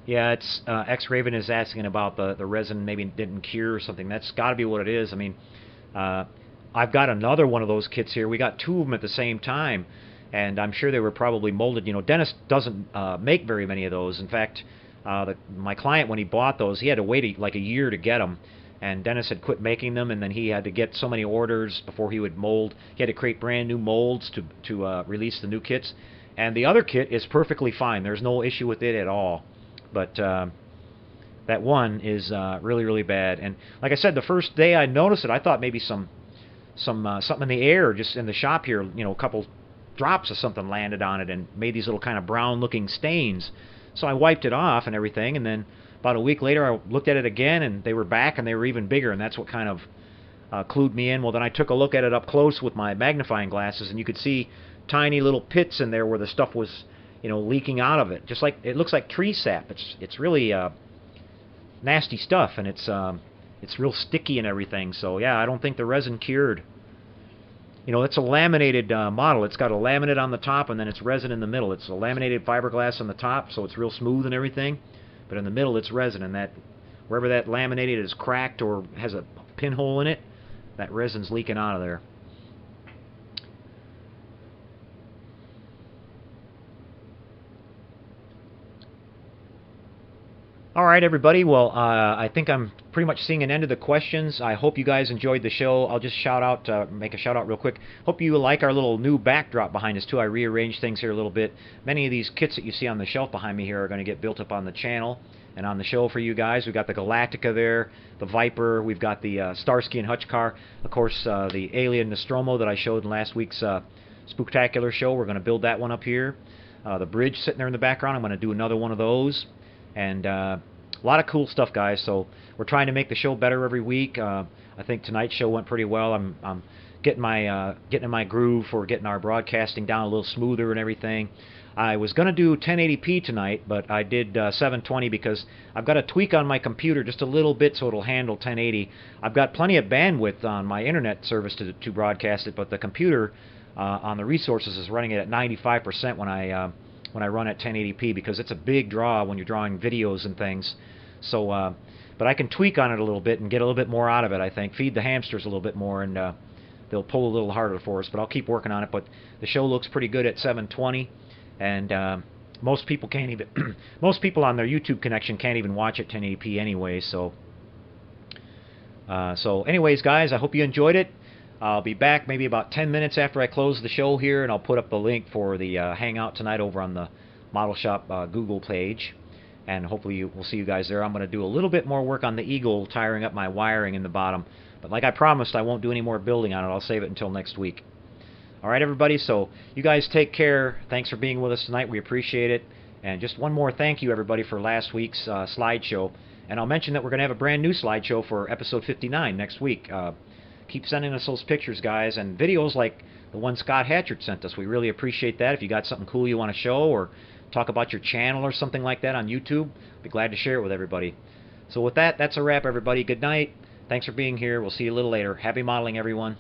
Yeah, it's X-Raven is asking about the resin maybe didn't cure or something. That's got to be what it is. I mean, I've got another one of those kits here. We got two of them at the same time, and I'm sure they were probably molded. You know, Dennis doesn't make very many of those. In fact, my client, when he bought those, he had to wait like a year to get them. And Dennis had quit making them, and then he had to get so many orders before he would mold. He had to create brand new molds to release the new kits. And the other kit is perfectly fine. There's no issue with it at all. But that one is really, really bad. And like I said, the first day I noticed it, I thought maybe something in the air, just in the shop here, you know, a couple drops of something landed on it and made these little kind of brown-looking stains. So I wiped it off and everything, and then about a week later I looked at it again, and they were back, and they were even bigger, and that's what kind of clued me in. Well, then I took a look at it up close with my magnifying glasses, and you could see tiny little pits in there where the stuff was, you know, leaking out of it. Just like, it looks like tree sap. It's really nasty stuff, and it's real sticky and everything. So yeah, I don't think the resin cured. You know, it's a laminated model. It's got a laminate on the top, and then it's resin in the middle. It's a laminated fiberglass on the top, so it's real smooth and everything. But in the middle, it's resin, and that wherever that laminated is cracked or has a pinhole in it, that resin's leaking out of there. All right, everybody. Well, I think I'm pretty much seeing an end of the questions. I hope you guys enjoyed the show. I'll just make a shout out real quick. Hope you like our little new backdrop behind us too. I rearranged things here a little bit. Many of these kits that you see on the shelf behind me here are going to get built up on the channel and on the show for you guys. We've got the Galactica there, the Viper. We've got the Starsky and Hutch car. Of course, the Alien Nostromo that I showed in last week's Spooktacular show. We're going to build that one up here. The bridge sitting there in the background. I'm going to do another one of those. And a lot of cool stuff, guys. So we're trying to make the show better every week. I think tonight's show went pretty well. I'm getting in my groove for getting our broadcasting down a little smoother and everything. I was going to do 1080p tonight, but I did 720 because I've got to tweak on my computer just a little bit so it'll handle 1080. I've got plenty of bandwidth on my internet service to broadcast it, but the computer on the resources is running it at 95% when I run at 1080p, because it's a big draw when you're drawing videos and things. So, but I can tweak on it a little bit and get a little bit more out of it, I think. Feed the hamsters a little bit more, and they'll pull a little harder for us. But I'll keep working on it. But the show looks pretty good at 720, and most people can't even most people on their YouTube connection can't even watch at 1080p anyway. So anyways, guys, I hope you enjoyed it. I'll be back maybe about 10 minutes after I close the show here, and I'll put up the link for the Hangout tonight over on the Model Shop Google page. And hopefully we'll see you guys there. I'm going to do a little bit more work on the Eagle, tiring up my wiring in the bottom. But like I promised, I won't do any more building on it. I'll save it until next week. All right, everybody, so you guys take care. Thanks for being with us tonight. We appreciate it. And just one more thank you, everybody, for last week's slideshow. And I'll mention that we're going to have a brand new slideshow for episode 59 next week. Keep sending us those pictures, guys, and videos like the one Scott Hatchards sent us. We really appreciate that. If you got something cool you want to show or talk about your channel or something like that on YouTube, be glad to share it with everybody. So with that, that's a wrap, everybody. Good night. Thanks for being here. We'll see you a little later. Happy modeling, everyone.